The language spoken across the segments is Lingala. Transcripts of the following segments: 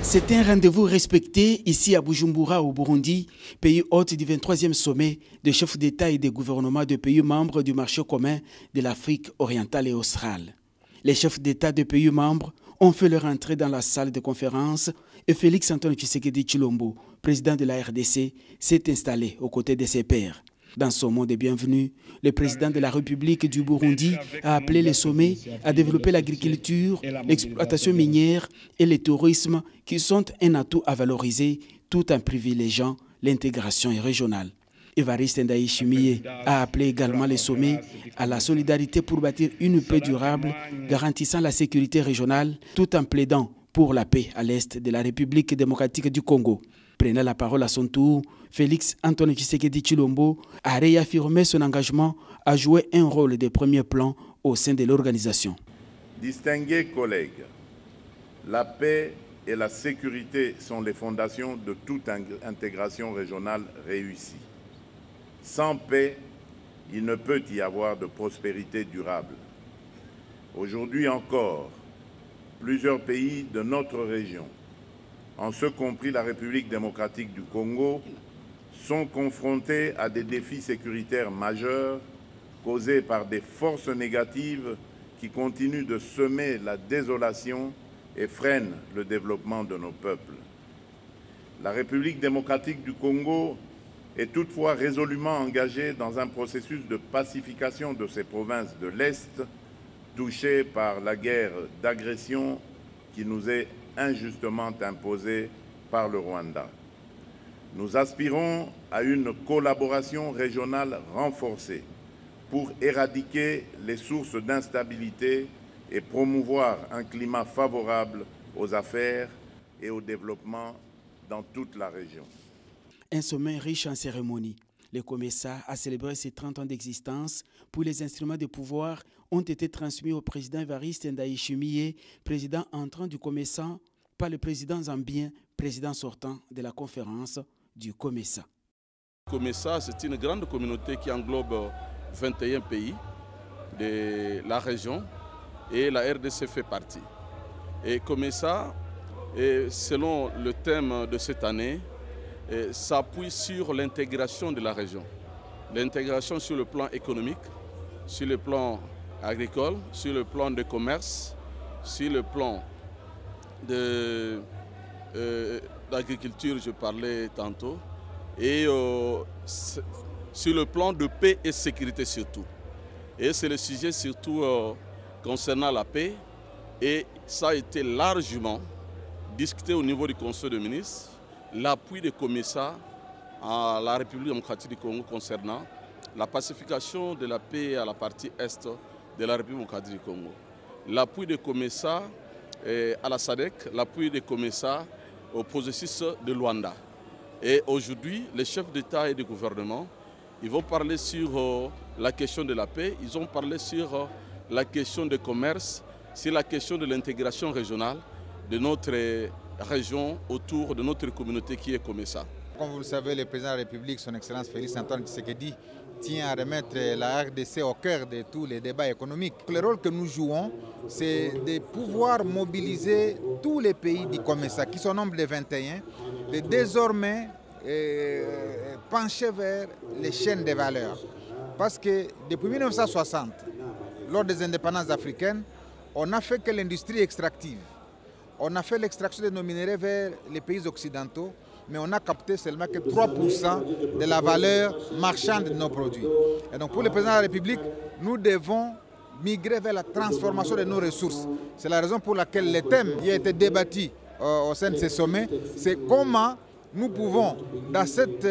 C'est un rendez-vous respecté ici à Bujumbura, au Burundi, pays hôte du 23e sommet des chefs d'État et des gouvernements de pays membres du marché commun de l'Afrique orientale et australe. Les chefs d'État des pays membres ont fait leur entrée dans la salle de conférence et Félix Antoine Tshisekedi Tshilombo, président de la RDC, s'est installé aux côtés de ses pairs. Dans son mot de bienvenue, le président de la République du Burundi a appelé les sommets à développer l'agriculture, l'exploitation minière et le tourisme qui sont un atout à valoriser tout en privilégiant l'intégration régionale. Évariste Ndayishimiye a appelé également les sommets à la solidarité pour bâtir une paix durable garantissant la sécurité régionale tout en plaidant pour la paix à l'est de la République démocratique du Congo. Prenant la parole à son tour, Félix Antoine Tshisekedi Tshilombo a réaffirmé son engagement à jouer un rôle de premier plan au sein de l'organisation. Distingués collègues, la paix et la sécurité sont les fondations de toute intégration régionale réussie. Sans paix, il ne peut y avoir de prospérité durable. Aujourd'hui encore, plusieurs pays de notre région, en ce compris la République démocratique du Congo, sont confrontés à des défis sécuritaires majeurs causés par des forces négatives qui continuent de semer la désolation et freinent le développement de nos peuples. La République démocratique du Congo est toutefois résolument engagée dans un processus de pacification de ces provinces de l'Est touchées par la guerre d'agression qui nous est injustement imposée par le Rwanda. Nous aspirons à une collaboration régionale renforcée pour éradiquer les sources d'instabilité et promouvoir un climat favorable aux affaires et au développement dans toute la région. Un sommet riche en cérémonies. Le COMESA a célébré ses 30 ans d'existence. Pour les instruments de pouvoir ont été transmis au président Évariste Ndayishimiye, président entrant du COMESA, par le président zambien, président sortant de la conférence du COMESA. Le COMESA, c'est une grande communauté qui englobe 21 pays de la région et la RDC fait partie. Et COMESA, selon le thème de cette année, s'appuie sur l'intégration de la région. L'intégration sur le plan économique, sur le plan agricole, sur le plan de commerce, sur le plan d'agriculture, je parlais tantôt, et sur le plan de paix et sécurité surtout. Et c'est le sujet surtout concernant la paix, et ça a été largement discuté au niveau du Conseil des ministres, l'appui des COMESA à la République démocratique du Congo concernant la pacification de la paix à la partie est de la République démocratique du Congo. L'appui des COMESA à la SADC, l'appui des COMESA au processus de Luanda. Et aujourd'hui, les chefs d'État et de gouvernement, ils vont parler sur la question de la paix, ils ont parlé sur la question du commerce, sur la question de l'intégration régionale de notre région autour de notre communauté qui est COMESA. Comme vous le savez, le président de la République, son Excellence Félix Antoine Tshisekedi, tient à remettre la RDC au cœur de tous les débats économiques. Le rôle que nous jouons, c'est de pouvoir mobiliser tous les pays du COMESA, qui sont au nombre de 21, de désormais pencher vers les chaînes de valeur. Parce que depuis 1960, lors des indépendances africaines, on n'a fait que l'industrie extractive. On a fait l'extraction de nos minéraux vers les pays occidentaux, mais on a capté seulement que 3% de la valeur marchande de nos produits. Et donc pour le président de la République, nous devons migrer vers la transformation de nos ressources. C'est la raison pour laquelle le thème qui a été débattu au sein de ces sommets, c'est comment nous pouvons, dans cet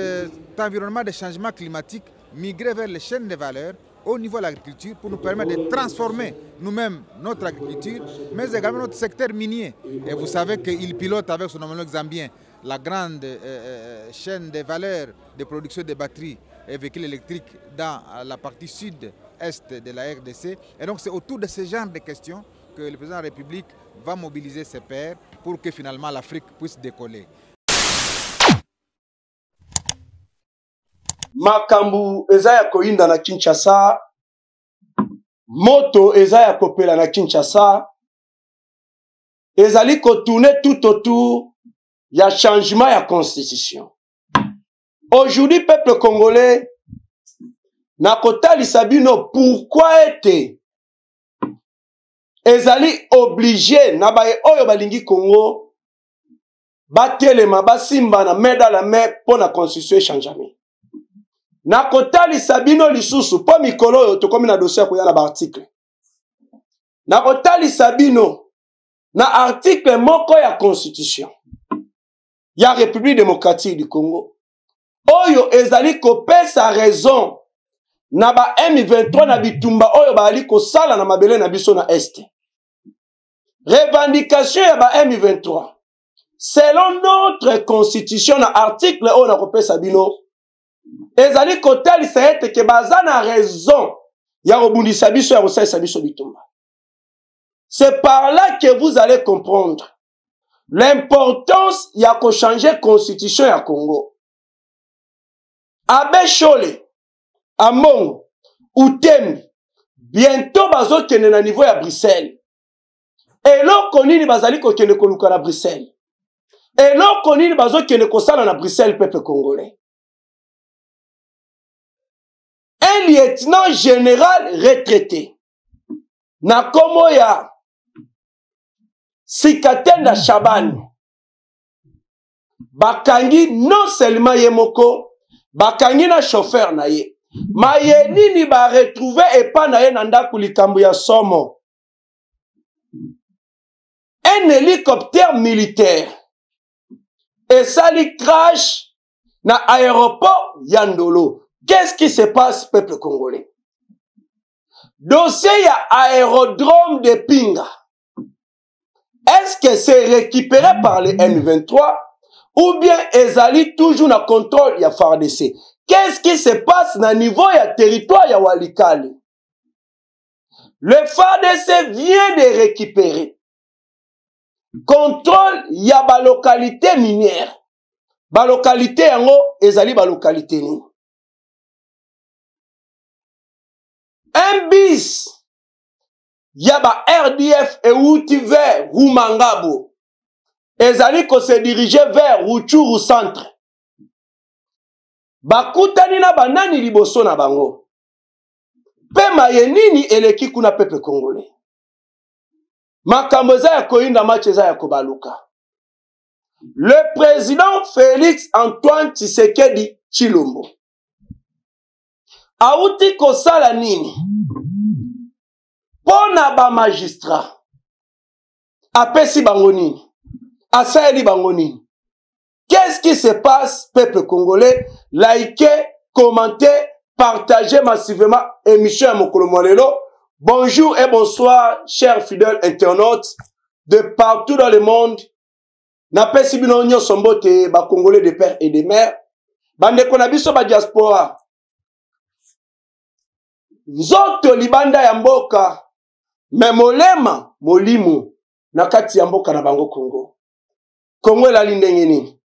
environnement de changement climatique, migrer vers les chaînes de valeur au niveau de l'agriculture pour nous permettre de transformer nous-mêmes notre agriculture, mais également notre secteur minier. Et vous savez qu'il pilote avec son homologue zambien la grande chaîne de valeur de production de batteries et véhicules électriques dans la partie sud-est de la RDC. Et donc c'est autour de ce genre de questions que le président de la République va mobiliser ses pairs pour que finalement l'Afrique puisse décoller. Makambu eza ya koinda na Kinshasa, moto eza ya kopela na Kinshasa, ezali kotourner tout autour il y a changement de la constitution. Aujourd'hui, peuple congolais, Nakotali Sabino, pourquoi était ezali obligé na baye oyo balingi Congo batelema basimba na main dans la main pour la constitution changeame. Nakotali Sabino lisusu po mikolo oyo tokomi na dossier ko ya na ba article. Nakotali Sabino na article moko ya constitution ya République démocratique du Congo oyo ezali kopesa raison na ba M23 na bitumba oyo bali kosala na mabele na biso na este. Revendication ya ba M23 selon notre constitution na article oyo na kopesa bino ezali kotalisa ete ke baza na raison ya kobundisa biso ya kosalisa biso bitumba. C'est par là que vous allez comprendre l'importance ya ko changer constitution ya Congo. Abe Chole, Amongo, Utembi, bientôt bazo kene na niveau ya Bruxelles. Et loko nini bazali ko kene koluka na Bruxelles. Et loko nini bazo kene kosala na Bruxelles peuple congolais. Un lieutenant général retraité. Na komo ya Sikatenda Shaban. Bakangi non seulement yemoko, bakangi na chauffeur na ye. Maye nini ba retrouver epa na ye nanda kulikambu ya somo. Un hélicoptère militaire. Et ça lui crash na aéroport Yandolo. Qu'est-ce qui se passe, peuple congolais? Dossier ya aérodrome de Pinga. Est-ce que c'est récupéré par les M23 ou bien ezali toujours na contrôle ya FARDC? Qu'est-ce qui se passe na niveau ya territoire ya Walikale? Le FARDC vient de récupérer contrôle ya ba localité minière. Ba localité yango ezali ba localité ni. Un bis Yaba RDF et outi vers Rumangabo. Ezali ko se diriger vers Ruchuru centre. Bakutani na banani liboso na bango. Pe mayenini eleki kuna peuple congolais. Makambo za ya koinda match za ya kobaluka. Le président Félix Antoine Tshisekedi Tshilombo. Auti ko sala nini? Pona ba magistrat apesi bangonini asaeli bangonini. Qu'est-ce qui se passe, peuple congolais? Likez, commentez, partagez massivement émission Mokolo Molelo. Bonjour et bonsoir chers fidèles internautes de partout dans le monde. Napesi bino nyo sombote ba congolais de père et de mère. Bande konabiso ba diaspora. Nzoto libanda ya mboka. Memolema molimu nakati ya mboka na bango Congo. Congo la lindenge nini?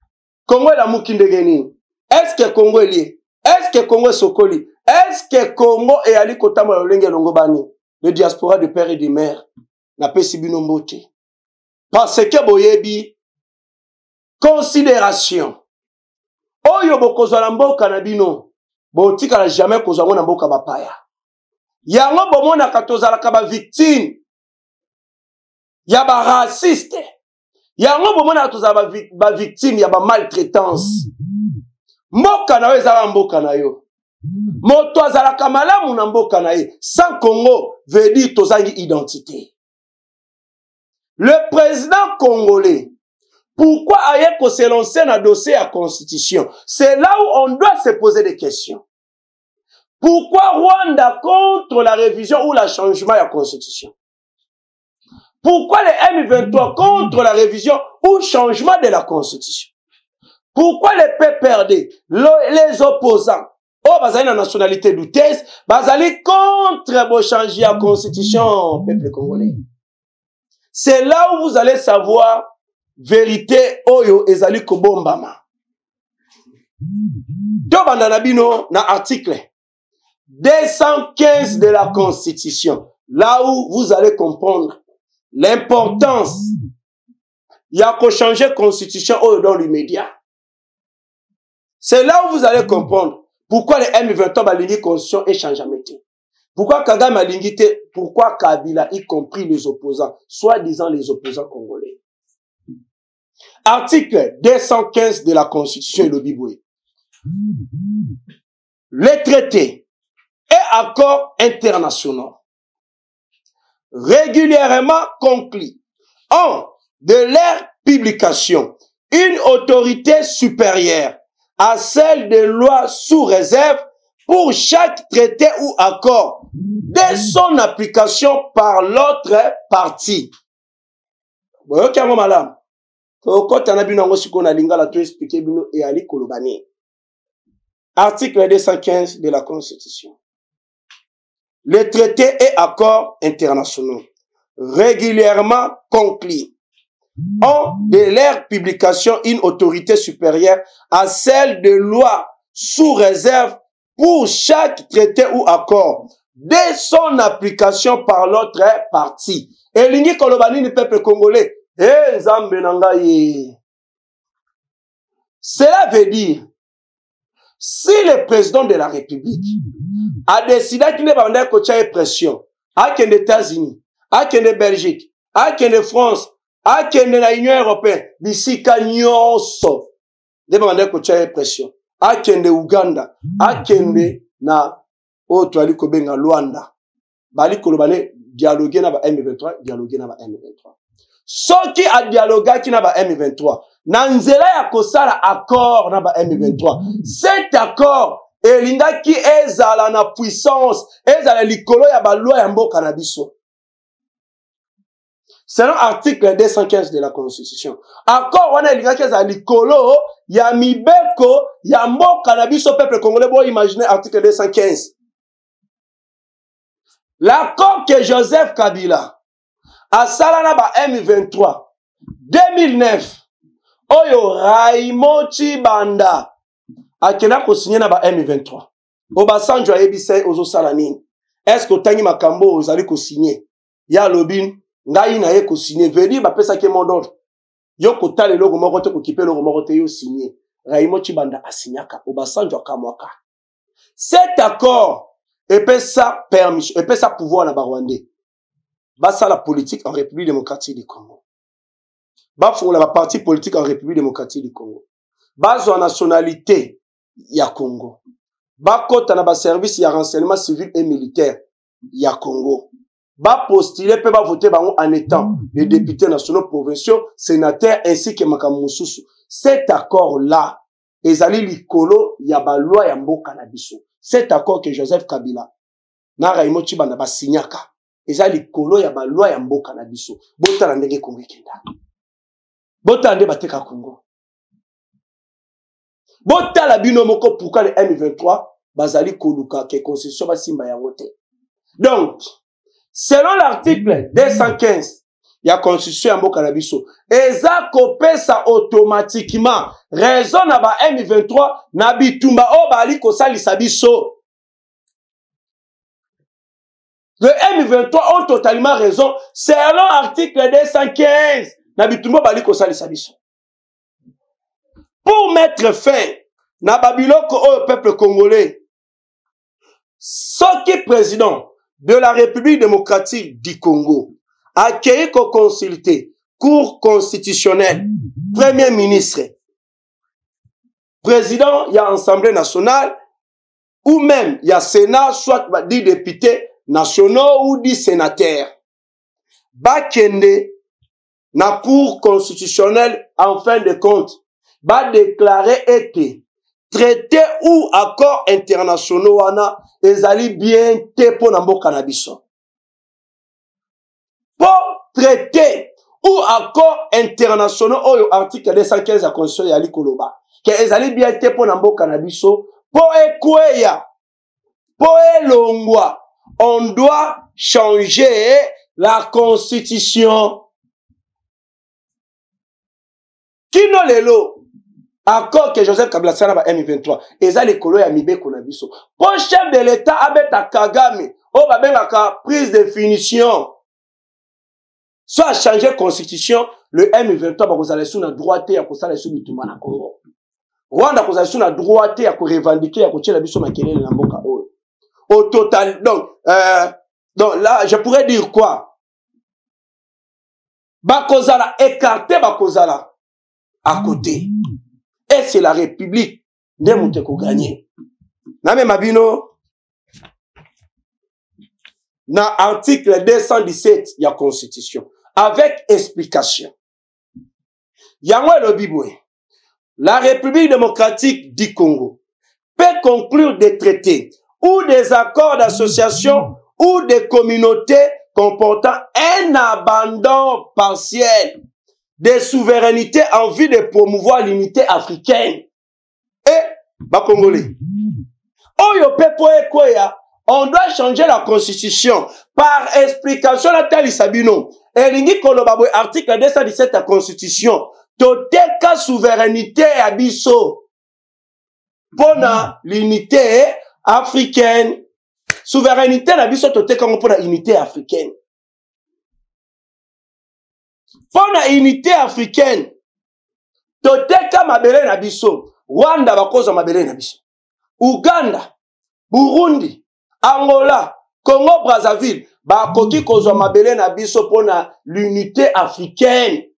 Congo la muki ndenge nini? Est-ce que Congo est lié? Est-ce que Congo est sokoli? Est-ce que Congo est ali kotama lolenge longo bani? Le diaspora de père et de mère na pesi bino mbote. Parce que boyebi considération. Oyo bokozwa na mboka na bino. Botika la jamais kozwa na mboka bapaya. Yango bomona katozalaka ba victime ya ba raciste. Yango bomona katozala ba victime ya ba maltraitance. Mboka na yo ezala mboka na yo. Moto azalaka malamu na mboka na ye. Sans Congo veut dire tozangi identité. Le président congolais, pourquoi aye ko se lancer na dossier à constitution? C'est là où on doit se poser des questions. Pourquoi Rwanda contre la révision ou le changement de la constitution? Pourquoi les M23 contre la révision ou le changement de la constitution? Pourquoi les PPRD, les opposants, oh, bazali la nationalité douteuse, bazali contre le changement de la constitution, peuple congolais? C'est là où vous allez savoir vérité oyo ezali kobombama. To bandana bino na article 215 de la Constitution. Là où vous allez comprendre l'importance il y a qu'à changer la constitution dans l'immédiat. C'est là où vous allez comprendre pourquoi les M23 balingi constitution et change jamais. Pourquoi Kagame a l'ingité, pourquoi Kabila, y compris les opposants, soi-disant les opposants congolais. Article 215 de la Constitution et le Biboué. Les traités et accords internationaux régulièrement conclus ont de leur publication une autorité supérieure à celle des lois sous réserve pour chaque traité ou accord de son application par l'autre partie. Article 215 de la Constitution. Les traités et accords internationaux régulièrement conclus ont de leur publication une autorité supérieure à celle de loi sous réserve pour chaque traité ou accord de son application par l'autre partie. Et l'ingi kolobani du peuple congolais. Nzambe nangaye. Cela veut dire, si le président de la République a décidé qu'il ne va pas coacher pression, à qu'il des États-Unis, à qu'il des Belgique, à qu'il des France, à qu'il de l'Union européenne, d'ici Kanyonso, de va coacher pression. Akende Uganda, akende na Otuali Kobenga Luanda. Bali kolobane dialoguer na ba M23, dialoguer na ba M23. Soki a dialoguer ki na ba M23, na nzela ya kosala accord na ba M23. Cet accord elinga ki ezala na puissance, ezala likolo ya ba loi ya mboka na biso. Selon l'article 215 de la Constitution. Accord wana elinga ki ezala likolo ya mibeko ya mboka na biso peuple congolais. Bon, imaginez article 215. L'accord que Joseph Kabila a salana ba M23 2009 oyo Raymond Chibanda a kena ko signer na ba M23. Obasanjo ayebisa ozo sala nini? Est-ce que otangi makambo ozali ko signer? Ya lobin ngai na ye ko signer veut dire ba pesa ke mon ordre. Yo kotale logo moko te ko kipe logo moko te yo signer. Raymond Chibanda a signaka Obasanjo akamwaka. Cet accord epesa sa permission, epesa sa pouvoir na ba Rwandais. Basa la politique en République démocratique du Congo. Bafongola ba parti politique en République démocratique du Congo. Bazo nationalité ya Congo. Bakota na ba service ya renseignement civil et militaire ya Congo. Ba postuler pe ba voter bango en étant les députés nationaux, provinciaux, sénateurs ainsi que makamususu. Cet accord là ezali likolo ya ba loi ya mboka na biso. Cet accord que Joseph Kabila na Raymond Chibanda ba signaka ezali likolo ya ba loi ya mboka na biso. Botala ndenge Congo kenda. Botala nde bateka Congo. Botala bino moko pourquoi le M23 bazali koluka ke constitution ba simba ya wote. Donc selon l'article 215 il y a constitution ya mboka na biso eza kopesa automatiquement raison na ba M23 na bitumba o bali kosalisa biso. Le M23 ont totalement raison selon l'article 215 na bitumba bali kosalisa biso. Pour mettre fin na babiloko au peuple congolais, ce qui est président de la République démocratique du Congo a accueilli qu'au consulter Cour constitutionnelle, Premier ministre, président, il y a Assemblée nationale, ou même il y a Sénat, soit des députés nationaux ou des sénateurs. Bakende, na Cour constitutionnelle, en fin de compte, va déclarer été traité ou accord internationaux wana ezali bien te po na mboka na biso. Pour traité ou accord internationaux oyo article 215 de la Constitution ya likoloba ke ezali bien te po na mboka na biso po ekweya po elongwa on doit changer la constitution. Kino lelo accord que Joseph Kabila sala ba M23 eza likolo ya mibeko na biso po chef de l'état abeta Kagame o babengaka prise de finition soit changer constitution le M23 bakozala sous na droite ya kosala sous bitumba na Congo. Rwanda kozala sous na droite ya ko revendiquer ya kotiela biso makelele na mboka oyo. Au total, donc là, je pourrais dire quoi? Bakozala écarté, bakozala à côté. Et c'est la République de Mouteko gagné. Name Mabino, dans l'article 217, il y a Constitution. Avec explication. Yango le Biboué. La République démocratique du Congo peut conclure des traités ou des accords d'association ou des communautés comportant un abandon partiel des souverainetés en vue de promouvoir l'unité africaine. Et, Congolais, on doit changer la constitution par explication la tali sabino. Et l'ingi kolobabo article 217 de la constitution. Toteka souveraineté abisso. Pona l'unité africaine. Souveraineté abisso toteka pona unité africaine. Pona unité africaine. Toteka mabele abisso. Rwanda bakoza mabele abisso. Uganda, Burundi, Angola, Congo Brazzaville, bakoki kozwa mabele na biso pona l'unité africaine.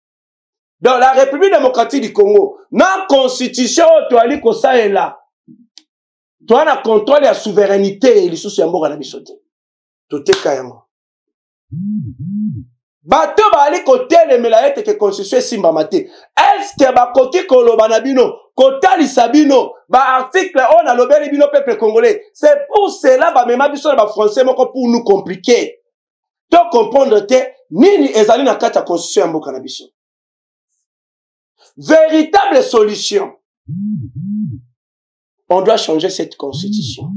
Dans la République démocratique du Congo, na constitution to ali kosaela. To ana contrôle ya souveraineté lisusu ya mboka na biso te. Toteka yango. Bato bali kotelemela ete ke constitution simba mate. Est-ce que bakoki koloba na bino kotali sabino ba article on a lobeli bino peuple congolais. C'est pour cela ba mema biso na ba français moko pour nous compliquer. To comprendre te nini ezali na kati ya constitution ya mboka na biso. Véritable solution. On doit changer cette constitution.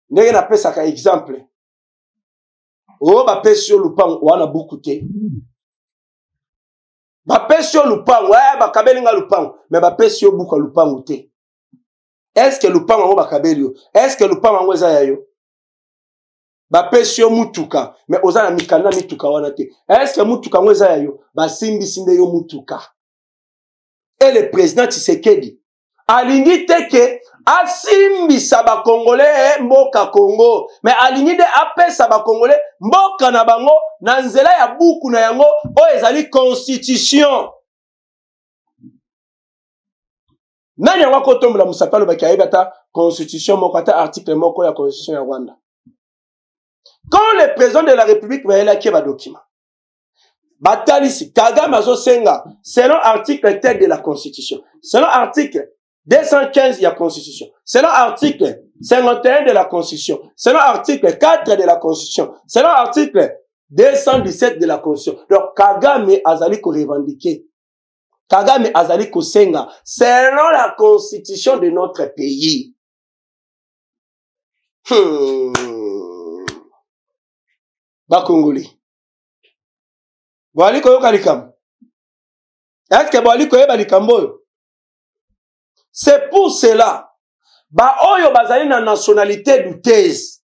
Ndenge na pesa ka exemple. Oh ba pesio lupang wana bukute. Ba pesio lupang ouais ba kabelinga lupang mais ba pesio buka lupang te. Est-ce que lupang ngo ba kabelio? Est-ce que lupang ngo za yayo? Ba pesio mutuka mais oza na mikanda mituka wana te. Est-ce que mutuka ngo za yayo? Ba simbi sinde yo mutuka. Et le président Tshisekedi alingi teke asimbi saba congolais mboka Congo mais alingi de apesa ba congolais mboka na bango na nzela ya buku na yango o ezali constitution nani wako tombola musapalo bakayeba ta constitution moko ata article moko ya constitution ya Rwanda. Quand le président de la République va élire ba document Batalisi, Kagame Azo Senga, selon article 3 de la Constitution, selon article 215 de la Constitution, selon article 51 de la Constitution, selon article 4 de la Constitution, selon article 217 de la Constitution. Donc, Kagame Azali ko revendiquer. Kagame Azali ko Senga, selon la Constitution de notre pays. Congolais. Boali koyoka likam. Est-ce que boali koyeba likambo? C'est pour cela. Ba oyo bazali na nationalité douteuse.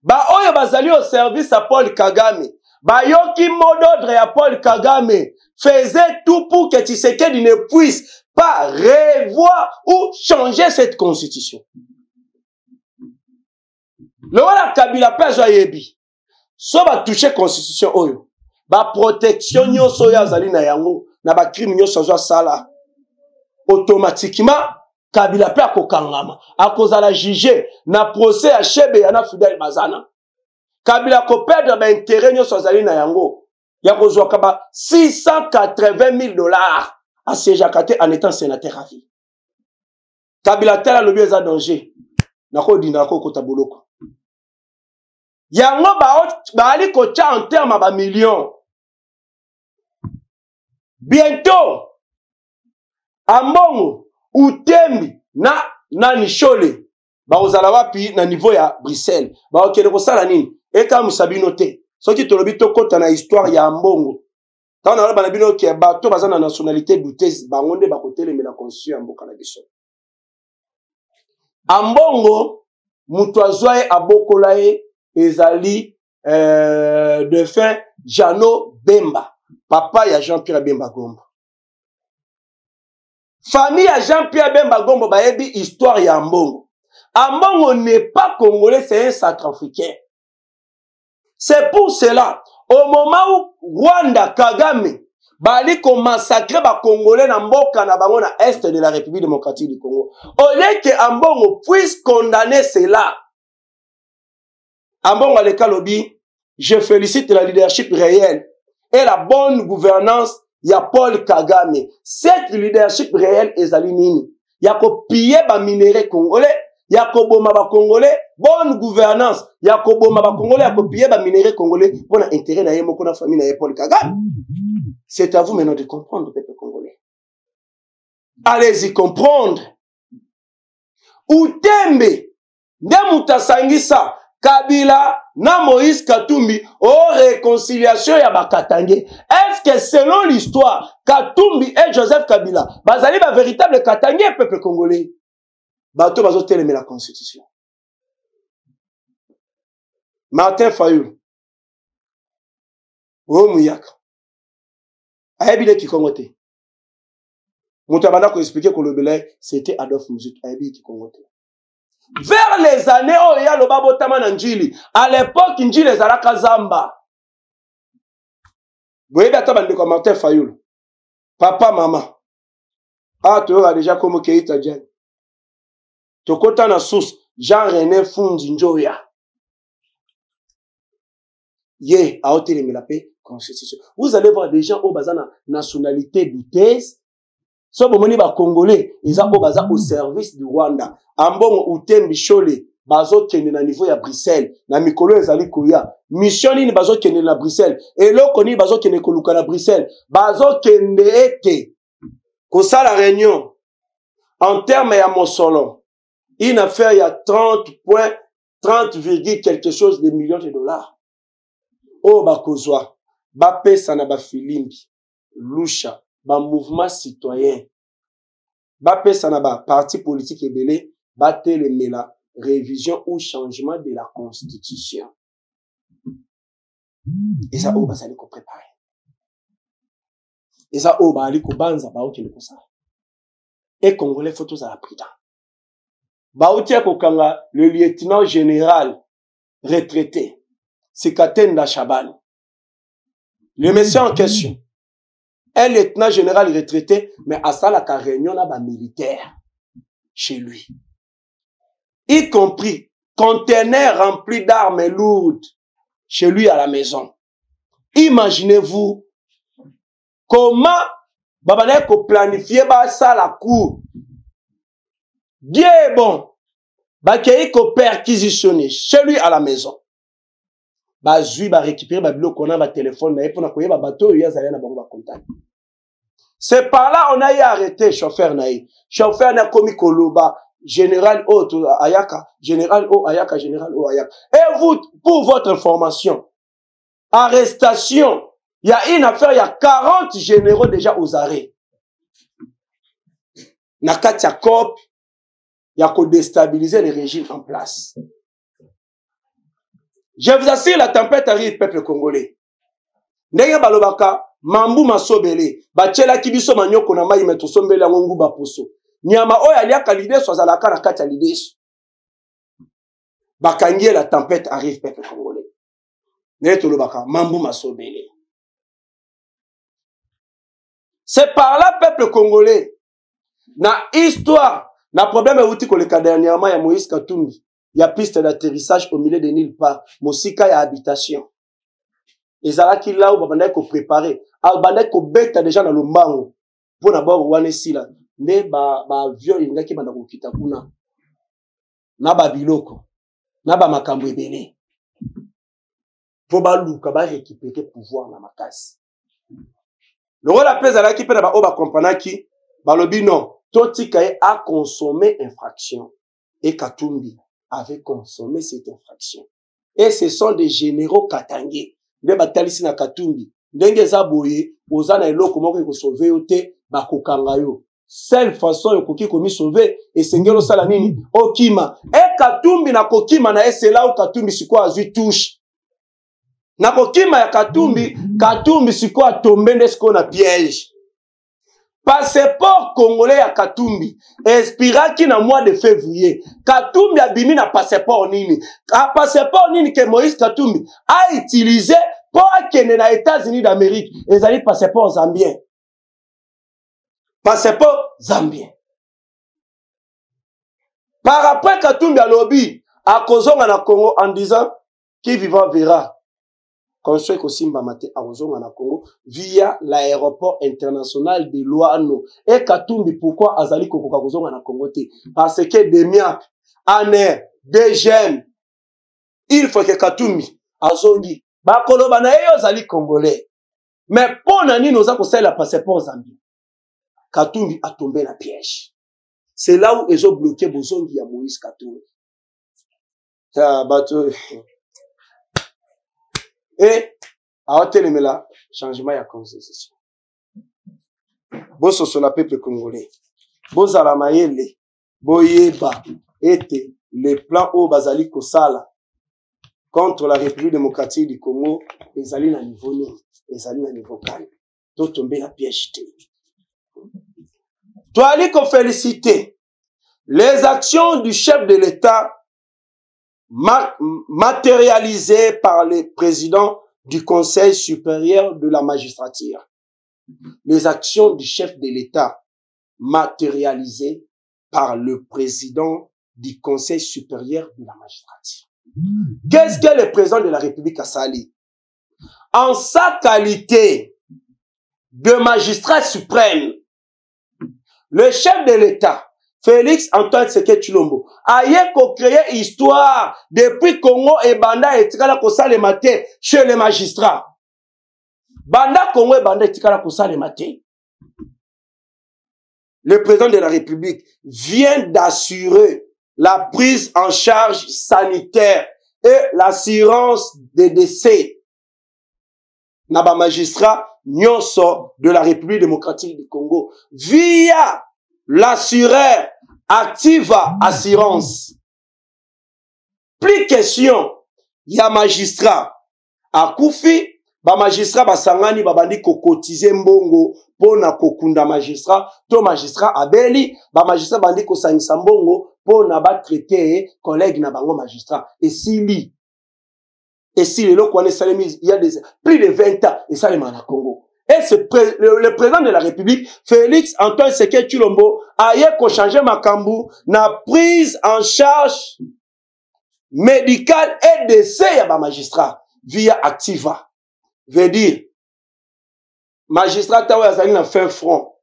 Ba oyo bazali au service à Paul Kagame. Ba yoki mot d'ordre à Paul Kagame. Faisait tout pour que Tshisekedi ne puisse pas revoir ou changer cette constitution. Le wala Kabila pe zoyebi. So ba toucher constitution oyo. Ba protection nyoso ya zali na yango na ba crime nyoso zo sala automatiquement Kabila pe akokangama akozala juger na procès ya Chebe ya na Fidel Bazana Kabila ko perdre ba intérêt nyoso zali na yango ya kozwa kaba $680,000 à Sejakate en étant sénateur à vie. Kabila tela lobi eza danger nako dinda ko kota boloko yango baali kocha en terme ba millions. Bientôt, Ambongo, Utembi, na Nishole, baozala wapi na niveau ya Bruxelles. Baokele kosala nini? Eka musabino te. Soki tolobi tokota na histoire ya Ambongo. Tant na ba bino ke bato baza na nationalité douteuse, bangonde bakotele me la constitution ya mboka na biso. Ambongo, mutu azwaye abokolaye ezali de fin Jano Bemba. papa ya Jean-Pierre Bemba Gombo. Famille ya Jean-Pierre Bemba Gombo bayebi histoire ya Ambongo. Ambongo n'est pas congolais, c'est un centrafricain. C'est pour cela, au moment où Rwanda, Kagame, bali ko massacrer ba Congolais na mboka na bango na est de la République démocratique du Congo. Au lieu que Ambongo puisse condamner cela, Ambongo Aleka Lobi, je félicite la leadership réelle et la bonne gouvernance ya Paul Kagame. Cette leadership réelle ezali nini? Ya ko piller ba minéraux congolais, ya ko boma ba congolais, bonne gouvernance, ya ko boma ba congolais, ya ko piller ba minéraux congolais pour na intérêt na yemo ko na famille na Paul Kagame. C'est à vous maintenant de comprendre, peuple congolais. Allez-y comprendre. Utembe, Ndemuta Sangisa, Kabila, na Moïse Katumbi, réconciliation ya Bakatangue. Est-ce que selon l'histoire, Katumbi et Joseph Kabila, bazali ba véritable Katangue, peuple congolais? Bato bazo télémer la constitution. Martin Fayulu. Mouyaka. Ayebi ki kongote. Mouta bana ko expliquer que le belay c'était Adolphe Muzut. Ayebi ki kongote. Vers les années où il y a le babotama na Njili, à l'époque Njili ezalaka zamba. Boyebi ata bande ko Martin Fayulu. Papa mama. Ah tu as déjà comme Keita Djen. Tokota na source Jean-René Fundi Njoya. Ye a ôté les paix. Constitution. Vous allez voir des gens au bazana nationalité douteuse. So bomoni ba congolais, ils ont au service du Rwanda. Ambongo Utembi Chole, bazo kende na niveau ya Bruxelles, na mikolo ezali koya. Mission ni bazo kende na Bruxelles. Et loko ni bazo kende koluka na Bruxelles. Bazo kende ete. Kosa la réunion. En termes ya Mosolo, une affaire il y a 30 quelque chose de millions de dollars. Oh bakozwa. Bapé sana ba filimbi, lusha, ba mouvement citoyen. Bapé sana ba parti politique ebele, baté le mela, révision ou changement de la constitution. Et ça, oh, bah, ça allait qu'on prépare. Et ça, oh, bah, allait qu'on banza, bah, ok, le ça. Et Congolais, faut tous à la prudence. Bah, ok, kokanga, le lieutenant général retraité, c'est Katenda Chaban. Le monsieur en question, un lieutenant général retraité, mais à ça, la réunion là, militaire, chez lui. Y compris, conteneur rempli d'armes lourdes, chez lui à la maison. Imaginez-vous, comment, babane ko planifier ba ça la cour. Bien bon, ba kei ko perquisitionner, chez lui à la maison. Ba zui ba récupérer ba biloko na ba téléphone na pour na koyeba bateau ya zali na bango ba contact. C'est par là on a eu arrêté chauffeur naï. Chauffeur na komi koloba général O Ayaka, général O Ayaka, général O Ayaka. Et vous, pour votre information, arrestation, il y a une affaire, il y a 40 généraux déjà aux arrêts. Nakatia Kop, il y a qu'à déstabiliser les régimes en place. Je vous assure, la tempête arrive, peuple congolais. Ndenge balobaka, mambu masobele, bachela kibiso manyoko na mai meto sombele ngongu baposo. Nyama oya aliaka lideso azalaka na kati ya lideso. Bakangie la tempête arrive, peuple congolais. Ndenge tolobaka, mambu masobele. C'est par là, peuple congolais. Na histoire, na problème outi koleka dernièrement ya Moïse Katumbi. Il y a piste d'atterrissage au milieu de nulle part. Mosika ya habitation. Et ça qui là où babanda ko préparer. Babanda ko beta déjà dans le mbango. Pour d'abord wane sila. Ne ba avion inga ki banda ko kita kuna. Na ba biloko. Na ba makambo ebele. Pour ba luka ba récupérer pouvoir na makasi. Le rôle la pèse à la qui peut ba oba kompanaki. Ba lobi non. Totikaye a consommé infraction. Et Katumbi avait consommé cette infraction. Et ce sont des généraux katangés. Ne batalisi na Katumbi. Ndenge za boye, ozana eloko moko ko sauver ote bakokanga yo. Seule façon yokoki komi sauver et sengelo sala nini okima. Et Katumbi na kokima na c'est là où Katumbi siko azui touche. Na kokima ya Katumbi, Katumbi siko atombe nde siko na piège. Passeport congolais ya Katumbi expiraki na mois de février. Katumbi abimi na passeport nini? A passeport nini que Moïse Katumbi a utilisé pour akende na États-Unis d'Amérique. Ezali passeport zambien. Passeport zambien. Par après Katumbi a lobby à kozonga na Congo en disant qui vivra verra. Construit Kosimba Mate à kozonga na Congo via l'aéroport international de Luano. Et Katumbi pourquoi azali kokoka kozonga na Congo te? Parce que Demiak, Aner, Degem, il faut que Katumbi azongi. Bakolo banayo azali congolais. Mais pour nani nous a conseillé la passeport zambien. Katumbi a tombé la piège. C'est là où ils ont bloqué Bozongi à Moïse Katumbi. Et, à Otelemela, changement à constitution. Bosso sur la peuple congolais. Bozala mayele, boyeba, était le plan au Bazali Kosala contre la République démocratique du Congo, les alliés à niveau non, les alliés à niveau calme. Tout tombé la piège. Toi, allez qu'on féliciter les actions du chef de l'État matérialisées par le président du Conseil supérieur de la magistrature. Les actions du chef de l'État matérialisées par le président du Conseil supérieur de la magistrature. Qu'est-ce que le président de la République a sali? En sa qualité de magistrat suprême, le chef de l'État, Félix Antoine Tshisekedi Tshilombo, a créé histoire depuis Congo et Banda et Tikala Kosale Matin chez les magistrats. Banda Congo et Banda et Tikala Kosale Matin. Le président de la République vient d'assurer la prise en charge sanitaire et l'assurance des décès. Naba magistrat Nyonso de la République démocratique du Congo via l'assureur Activa Assurance. Plus question, il y a magistrat à Koufi, ba magistrat basangani babandi ko cotiser mbongo pona kokunda magistrat, to magistrat abeli, ba magistrat bandi ko sangisa mbongo pona ba traiter collègue na bango magistrat. Et si le quoi il y a plus de 20 ans et ça les man à Congo. Et le président de la République, Félix Antoine Tshisekedi Tshilombo, a changé Makambu, na prise en charge médicale et d'essai à ma magistrat via Activa. Veut dire, magistrat tawa yazali na fin front.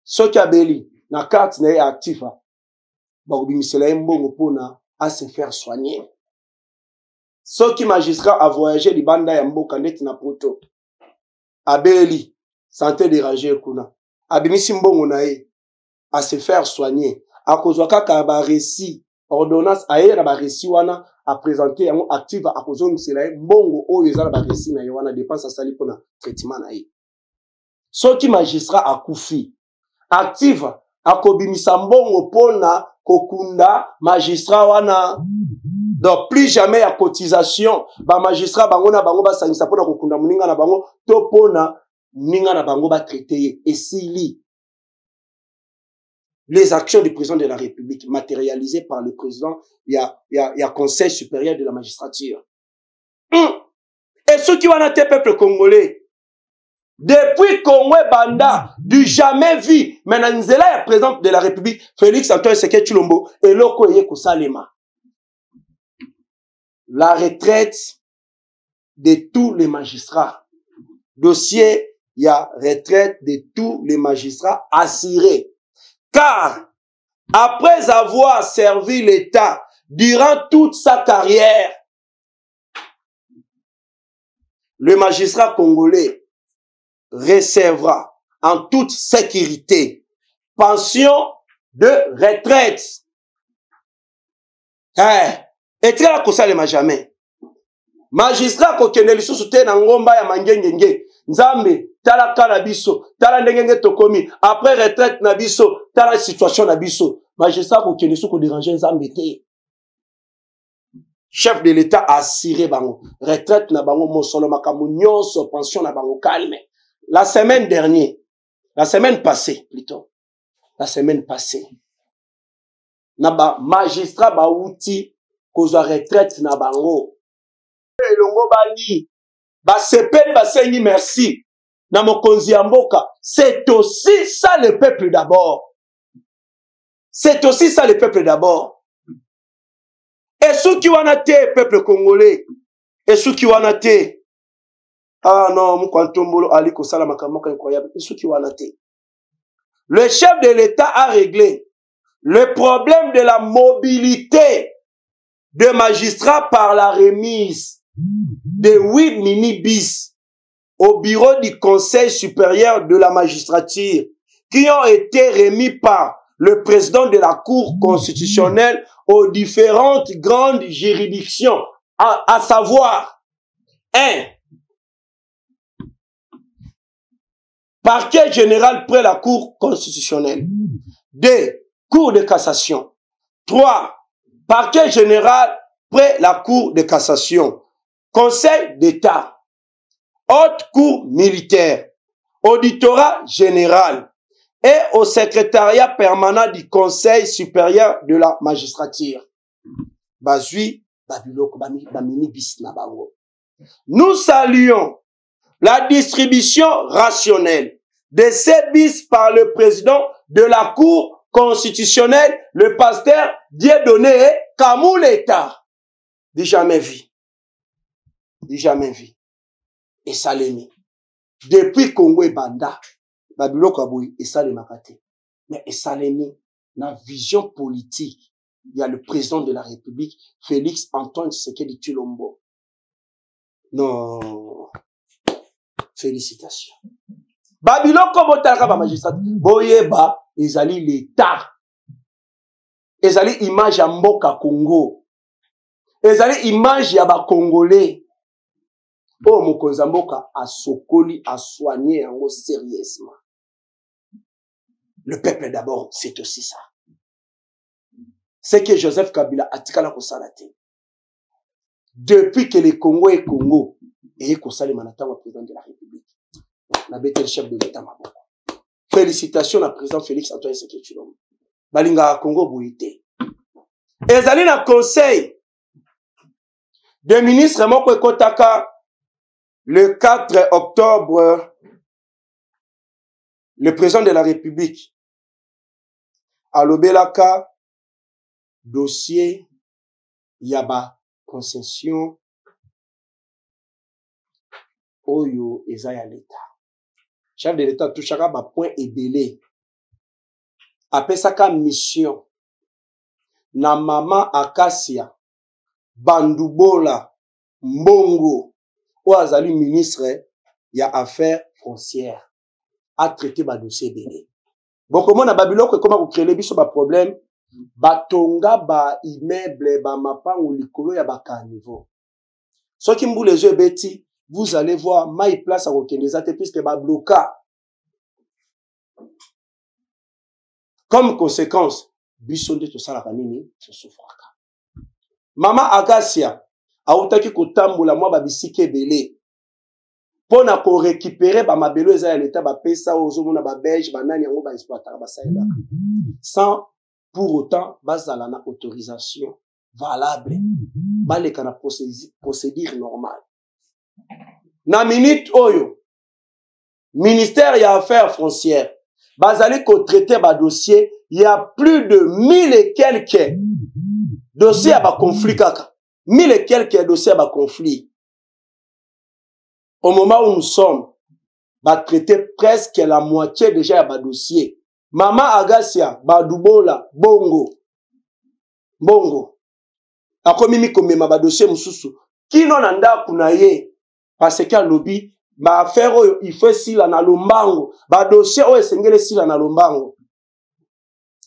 Ce qui a beli, na carte na Activa, ba obimisela mbongo pona à se faire soigner. Ce qui magistrat a voyagé li banda ya mboka net na poto. Abeli, santé dérangée kuna. Abimisi mbongo na ye, à se faire soigner. A kozwa kaka ba récit, ordonnance aye na ba récit wana a présenter yango Activa a kozwa misela mbongo oyo ezala ba récit na ye wana dépense asali pona traitement na ye. Soki magistrat a kufi, Activa a kobimisa mbongo pona kokunda magistrat wana. Donc, plus jamais ya cotisation, ba magistrat bango na bango ba sangisa pona kokunda muninga na bango, to pona muninga na bango ba traiter. Et si les actions du président de la République matérialisées par le président, il y a Conseil supérieur de la magistrature. Et ceux qui vont être peuple congolais, depuis Congo Banda, du jamais vu, maintenant Nzela est président de la République, Félix Antoine Tshisekedi Tshilombo, et Loko Yeko Salema. La retraite de tous les magistrats. Dossier, il y a retraite de tous les magistrats assurés. Car, après avoir servi l'État durant toute sa carrière, le magistrat congolais recevra en toute sécurité pension de retraite. Et très la kosalema jamais. Magistrat ko kende lisusu te na ngomba ya mangengenge. Nzambe tala kala biso, tala ndengenge tokomi. Après retraite na biso, tala situation na biso. Magistrat ko kende lisusu ko déranger nzambe te. chef de l'État a assuré bango retraite na bango mosolo makambo nyonso pension na bango calme. La semaine passée na ba magistrat ba outi kozwa retraite na bango elongo bani ba sepeli ba sengi merci na mokonzi ya mboka. C'est aussi ça le peuple d'abord. C'est aussi ça le peuple d'abord. Et ceux qui wana te peuple congolais, et ceux qui wana te ah non mukwantombolo ali kosala makambo incroyable. Et ceux qui wana te, le chef de l'État a réglé le problème de la mobilité de magistrats par la remise de 8 mini-bis au bureau du Conseil supérieur de la magistrature qui ont été remis par le président de la Cour constitutionnelle aux différentes grandes juridictions, à savoir 1. Parquet général près la Cour constitutionnelle. 2. Cour de cassation. 3. Parquet général près la Cour de cassation. Conseil d'État. Haute Cour militaire. Auditorat général. Et au secrétariat permanent du Conseil supérieur de la magistrature. Bazui, Babiloko, Bamini bis na bango. Nous saluons la distribution rationnelle de ces bis par le président de la Cour constitutionnelle, le pasteur Dieudonné Kamouleta. Dit jamais vu. Dit jamais vu. Et Salémi. Depuis Congo et Banda, Babiloko Aboui et Salémi Makate. Mais et Salémi, la vision politique, il y a le président de la République, Félix Antoine Tshisekedi Tshilombo. Non. Félicitations. Babiloko Botalaka ba magistrat. Boyeba, ezali l'État. Ezali image ya mboka Congo. Ezali image ya ba Congolais. Oh, mokonzi mboka a sokoli, a soigné yango sérieusement. Le peuple d'abord, c'est aussi ça. C'est que Joseph Kabila a tikala kosalate. Depuis que le Congo est Congo, et kosale manata wa président de la République. Na bête le chef de l'État maboko. Félicitations à président Félix Antoine Tshisekedi Tshilombo. Balinga Congo boité. Ezali na conseil de ministre moko ekotaka le 4 octobre, le président de la République a lobelaka dossier yaba concession oyo eza ya l'État. Chef de l'État touchaka ba point ebele. Apesaka mission na mama Akasia Bandubola Mbongo Ouazali ministre ya affaires foncières a traité ba dossier belé. Bon comment na Babiloko comment ko créer biso ba problème batonga ba immeuble ba mapango likolo ya ba caniveau. Soki mbou les yeux beti, vous allez voir my place à Rokendezate puisque ba bloca. Comme conséquence, biso nde to sala kanini to souffraka. Mama Akasia autaki kotambola mwa ba bisike belé. Pona ko récupérer ba mabelo eza ya l'État ba pesa ozomona ba belge ba nani yango ba exploiter ba saïda. Sans pour autant bazala na autorisation valable. Baleka na procédure normale. Na minute oyo ministère ya affaires foncières bazali ko traiter ba dossier, il y a plus de 1000 et quelques dossiers à ba conflit kaka. 1000 et quelques dossiers à ba conflit. Au moment où nous sommes, va traiter presque la moitié déjà à ba dossier. Mama Agasia, Badubola, Bongo. Akomi mi komema ba dossier mususu. Kino nanda kunaye parce qu'à lobby ba affaire il faut sila na lombango, ba dossier o esengele sila na lombango.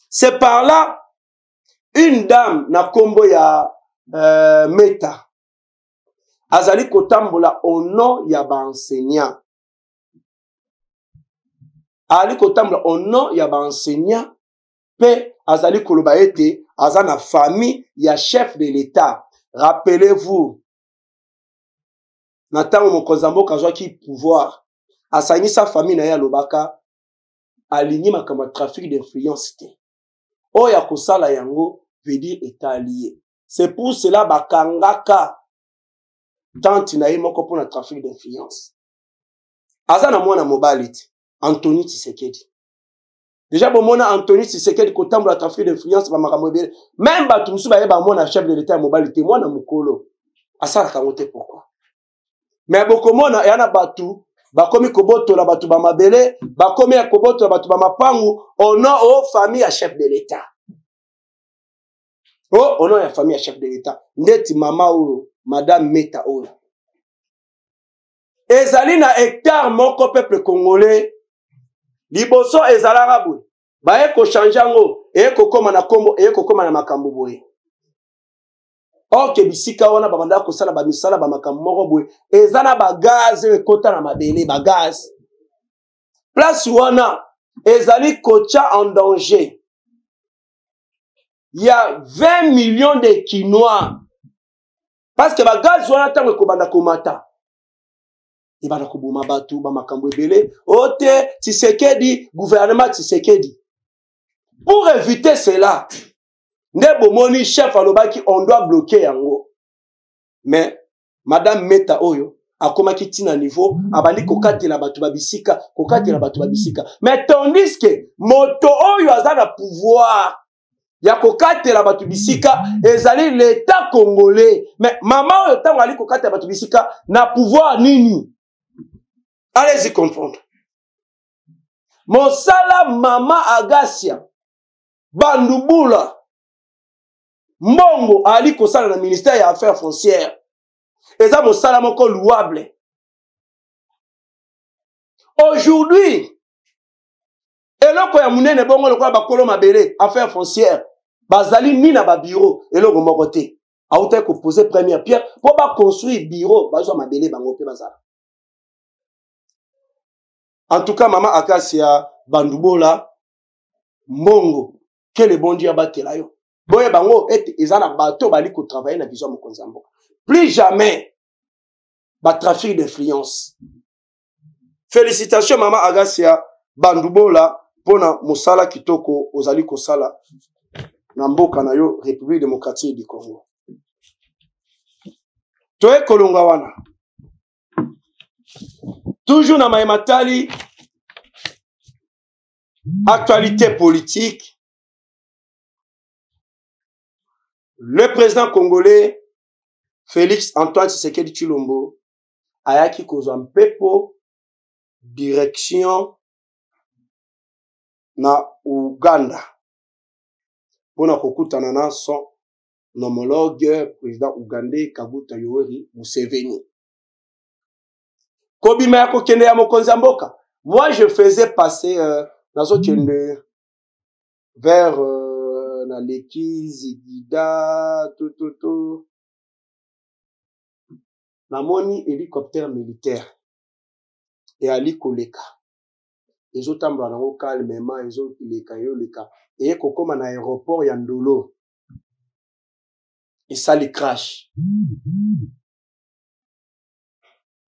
C'est par là une dame na kombo ya Meta azali kotambola au nom ya ba enseignant. Ali kotambola au nom ya ba enseignant pe azali koloba ete azana famille ya chef de l'État. Rappelez-vous, Nathan Mokozamboka azwaki pouvoir, asangi sa famille na ya lobaka, aligné makamba trafic d'influence te. Oya kosala yango veut dire état allié. C'est pour cela bakangaka tante na ye moko pona trafic d'influence. Aza na mwana mobali te, Anthony Tshisekedi. Déjà bomona Anthony Tshisekedi kotambola trafic d'influence ba makambo ebele. Même batu musu ba yeba mona chef de l'état mobali te mwana mukolo. Asala kango te pourquoi? Mais bokomona yana batu bakomi kobotola batu ba mabele, bakomi kobotola batu ba mapangu au nom au famille à chef de l'état. Oh, au nom ya famille à chef de l'état. Ndeti mama ou madame Meta ou. Ezali na hectare moko peuple congolais. Liboso ezalaka boye. Baye ko changer ngo, ko koma na kombo, ko koma na makambo boye. Ok, bisika wana babanda ko sala ba misala ba makambo moko boye. Ezana ba gaz ekota na mabele ba gaz. Place wana ezali kocha en danger. Il y a 20 millions de Quinois. Parce que ba gaz wana tango ko banda komata. Ibana kubuma batu ba makambo ebele ote Tshisekedi gouvernement Tshisekedi pour éviter cela ne bomoni chef alobaki on doit bloquer yango mais madame Meta oyo akomaki tina niveau abali kokatela batu babisika mais tandis que moto oyo azana pouvoir ya kokatela batu bisika ezali l'état congolais mais mama oyo tango ali kokatela batu bisika na pouvoir nini. Allez-y comprendre. Mosala mama Agasia Bandubula Mbongo ali kosala na ministère ya affaires foncières. Eza mosala moko louable. Aujourd'hui, eloko ya munene bongo lokola bakolo mabele affaires foncières. Bazali ni na ba bureau eloko moko te. Auta ko poser première pierre pour ba construire bureau bazwa mabele bango pe bazala. En tout cas, maman Akasia Bandubola Mbongo, quel est bon Dieu abatela yo. Boye bango et ezana bateau bali ko travailler na vision mokonzambo. Plus jamais ba trafic d'influence. Félicitations maman Akasia Bandubola pona mosala kitoko ozali kosala na mboka na yo République démocratique du Congo. Toe kolonga wana. Toujours dans Maïmatali, actualité politique, le président congolais Félix Antoine Tshisekedi Tshilombo a qui cause un pepo direction na Uganda. Pour kokutana na son homologue président ougandais Kaguta Yoweri Museveni. Kobima ya kokende ya mokonzi mboka. Moi je faisais passer nazo kende vers na Leki Zigida tout na moni hélicoptère militaire et ali koleka ezo tambwa nango calmement ezo leka et kokoma na aéroport ya Ndolo et ça le crash.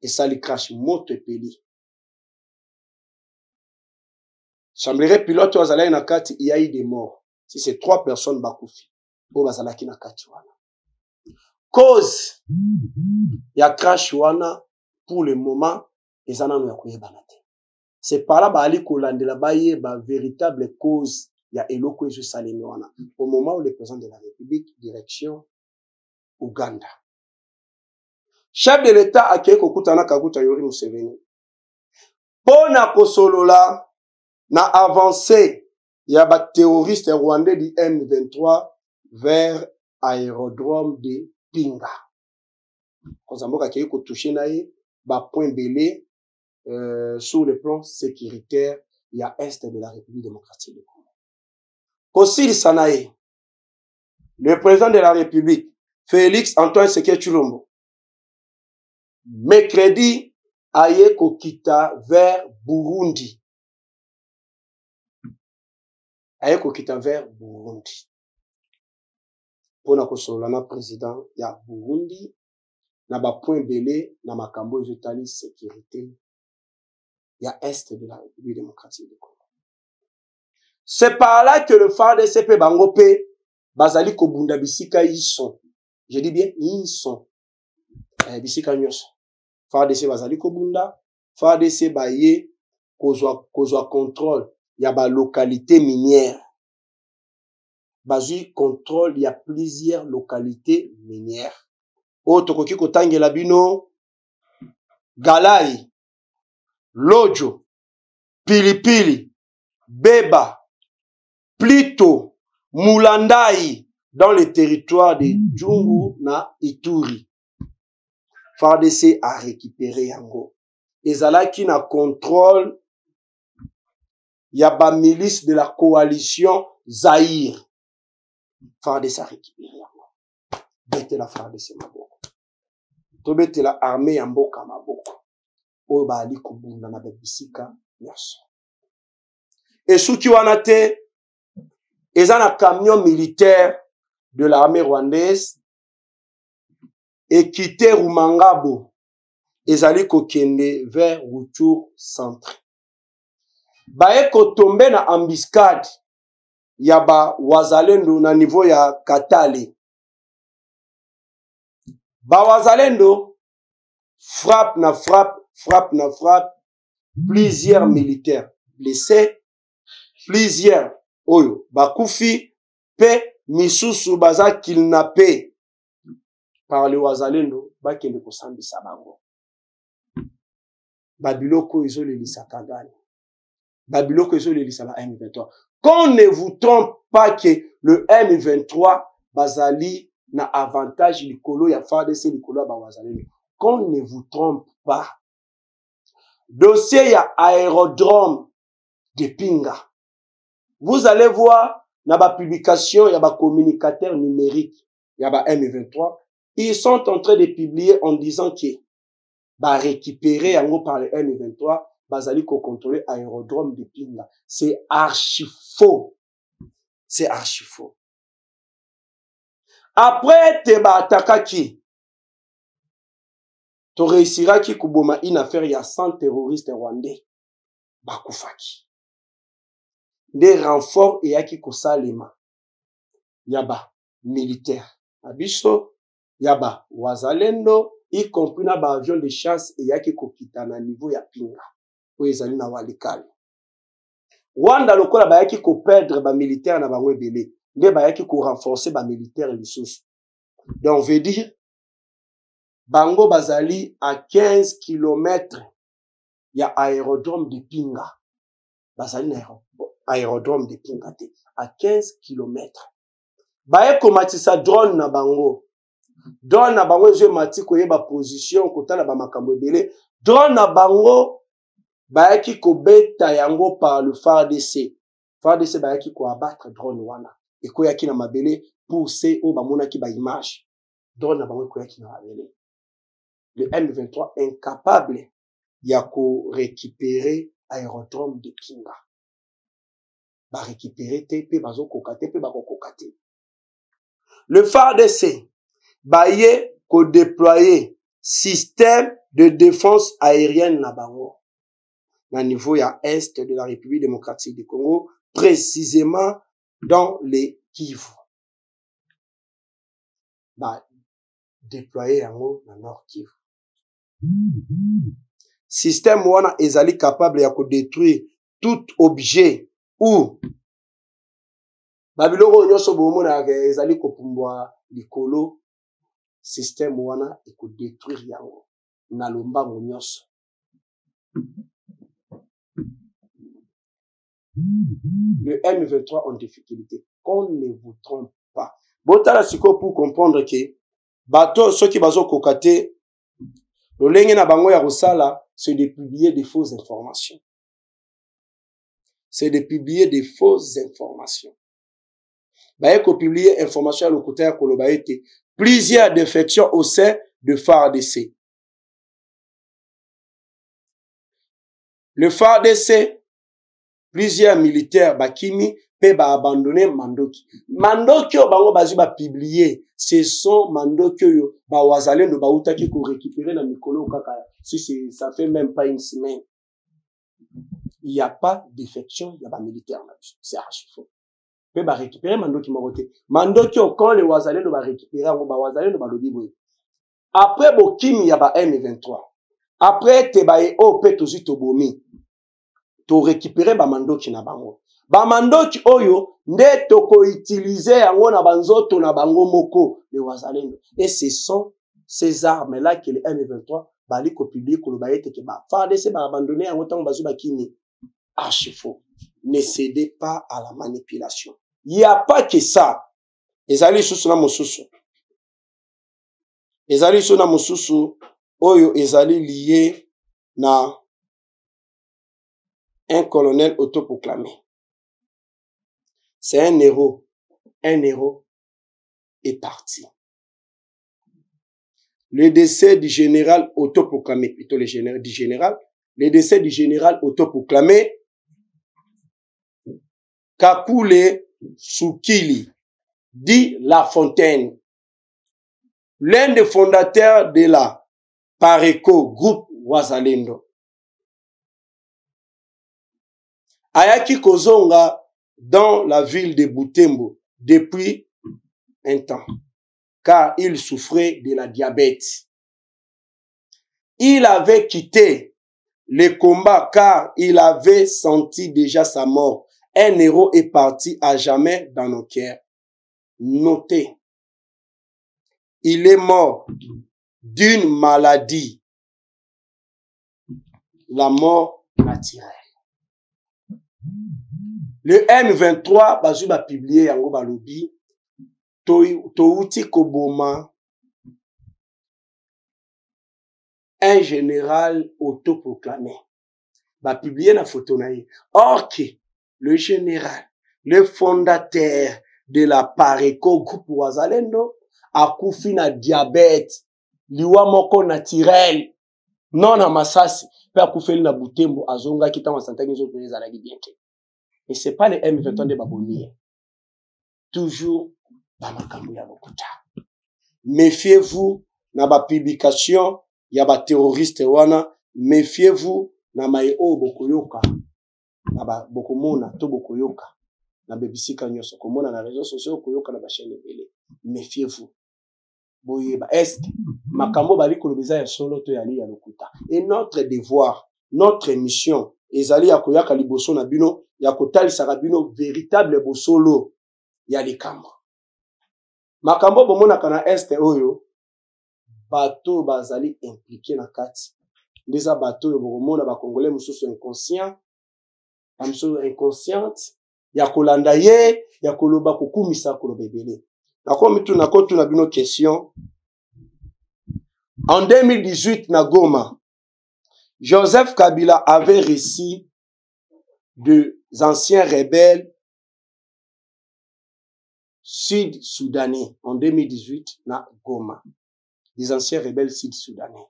Et ça les crash moto epeli. Semblerait pilote wazala na kati il y a eu des morts. Si c'est 3 personnes bakufi. Po bazala ki na kati wana. Cause ya crash wana pour le moment ezana no ya koyebana te. C'est par là ba ali kolandela baye ba véritable cause ya eloko ezo salemi wana. Au moment où le président de la République direction Uganda. Chef de l'État a qui kokutana Kaguta Yoweri Museveni. Pona kosolola na avancé ya ba terroriste rwandais du M23 vers aérodrome de Pinga. Kozamboka qui ko toucher na ye ba point belé sur le plan sécuritaire ya est de la République démocratique du Congo. Kosil Sanae, le président de la République Félix Antoine Tshisekedi Tshilombo mercredi aye kokita vers Burundi. Aye kokita vers Burundi. pour na kosolana président ya Burundi na ba point belé na makambo ezotali sécurité ya est de la République démocratique du Congo. C'est par là que le FARDC pe bango pe bazali kobunda bisika yison. Je dis bien yison. Bisika nyonso. FARDC bazali kobunda, FARDC baye kozwa contrôle ya ba localité minière. Bazui contrôle ya plusieurs localités minières. Oto koki kotangela bino Galai, Lojo, Pilipili, Beba, Plito, Moulandai dans le territoire de Djungu na Ituri. FARDC a récupéré yango. Ezalaki na contrôle yaba milice de la coalition Zaïre. FARDC a récupéré yango. Bete la FARDC maboko. To bete la armée ya mboka maboko. Oyo baali kubunda na bisika nyonso. Esuki wana te eza na camion militaire de l'armée rwandaise ekite Rumangabo ezali kokende vers Rutshuru centre. Baye kotombe na embuscade ya ba wazalendo na niveau ya Katale. Ba wazalendo frappe na frappe, plusieurs militaires blessés, plusieurs oyo bakufi pe misusu baza kidnappé par le wazalendo bakende kosambisa bango. Babiloko ezolelisa kagani. Babiloko ezolelisa ba M23. Qu'on ne vous trompe pas que le M23 bazali na avantage likolo ya FARDC likolo ba wazalendo. Qu'on ne vous trompe pas. Dossier ya aérodrome de Pinga. Vous allez voir na ba publication ya ba communicateurs numériques ya ba M23. Ils sont en train de publier en disant que ba récupérer yango par le M23 bazali ko contrôler aérodrome de Pinga. C'est archi faux. C'est archi faux. Après te ba atakaki to réussira ki kuboma une affaire ya 100 terroristes rwandais bakufaki. Des renforts et yaki kosalema yaba militaire abiso yaba wazalendo y compris na ba avion de chasse et yaki kokita na niveau ya Pinga po ezali na walikali. Rwanda lokola ba yaki ko perdre ba militaire na bango ebele nde ba yaki ko renforcer ba militaire lisusu. Donc veut dire bango bazali à 15 km ya aérodrome de Pinga. Bazali na aérodrome de Pinga te à 15 km. Baye komatisa drone na bango. Drone na bango ezo mati koyeba position kotala ba makambo ebele. Drone na bango bayaki kobeta yango par le FARDC. FARDC bayaki ko abattre drone wana. Ekoyaki na mabele pour se o bamonaki ba image. Drone na bango ekoyaki na mabele. Le M23 incapable ya ko récupérer aérodrome de Pinga. Ba récupérer te pe bazo kokate pe ba kokate. Le FARDC baye ko déployer système de défense aérienne na bango na niveau ya est de la République démocratique du Congo, précisément dans les Kivu. Ba déployer yango na Nord Kivu. Système wana ezali capable ya ko détruire tout objet ou babiloko nyonso bomona ezali kopumbwa likolo. Système wana eko détruire yango na lombango nyonso. Le M23 en difficulté. Qu'on ne vous trompe pas. Botala siko pour comprendre que bato ceux qui bazo kokate le lenge na bango ya kosala c'est de publier des fausses informations. C'est de publier des fausses informations. Baye ko publier information à le côté ya koloba ete plusieurs défections au sein de FARDC. Le FARDC plusieurs militaires bakimi pe ba abandonné Mandoki. Mandoki o bango bazu ba publier, ce sont Mandoki yo ba wazalendo ba utaki ko récupérer na mikolo kaka. Si ça fait même pas une semaine. Il n'y a pas d'effection, il y a pas militaire. C'est archi faux. Pe ba récupérer Mandoki Morote. Mandoki quand les wazalendo ba récupérer ba wazalendo ba lobi boy. Après bokimi ya ba M23. Après te ba o pe tozi tobomi. To récupérer ba Mandoki na bango. Ba Mandoki oyo nde toko utiliser yango na banzoto na bango moko les wazalendo. Et ce sont ces armes là que les M23 bali ko publier ko ba yete ke ba FARDC ba abandonner yango tango bazu ba kini. Archi faux. Ne cédez pas à la manipulation. Il n'y a pas que ça. Ezali susu na mosusu. Ezali susu na mosusu oyo ezali lié na un colonel autoproclamé. C'est un héros. Un héros est parti. Le décès du général autoproclamé, plutôt le décès du général autoproclamé, Kakule Tsukili, dit La Fontaine, l'un des fondateurs de la Pareco, groupe Wazalendo. Ayaki Kozonga dans la ville de Butembo depuis un temps, car il souffrait de la diabète. Il avait quitté le combat car il avait senti déjà sa mort. Un héros est parti à jamais dans nos cœurs. Notez, il est mort d'une maladie, la mort naturelle. Le M23 bazu ba publier yango balobi touti koboma un général autoproclamé. Ba publier na photo na ye. Or que le général, le fondateur de la Pareco groupe Wazalendo akufi na diabète, liwa moko naturel, non na masasi, pe akufeli na Butembo azonga kita masantaki zo peza la bienté. Et c'est pas les M23 de Baboni. Toujours dans ma kamou ya lokuta. Méfiez-vous na ba publication ya ba terroriste wana, méfiez-vous na mai o bokoyoka. Na ba bokomona to bokoyoka. Na bebisika nyoso komona na réseaux sociaux koyoka na ba chaîne ebele. Méfiez-vous. Boyeba est makambo bali kolobeza ya solo to yali ya lokuta. Et notre devoir, notre mission ezali ya koyaka liboso na bino ya kotalisaka bino véritable bosolo ya likambo. Makambo bomonaka na este oyo bato bazali impliqué na kati. Ndeza bato oyo bomona ba congolais mususu inconscient, mususu inconsciente ya kolanda ye ya koloba kokumisa koloba ebele. Nakotu na bino question. En 2018 na Goma, Joseph Kabila avait réussi des anciens rebelles sud-soudanais en 2018 na Goma. Des anciens rebelles sud-soudanais.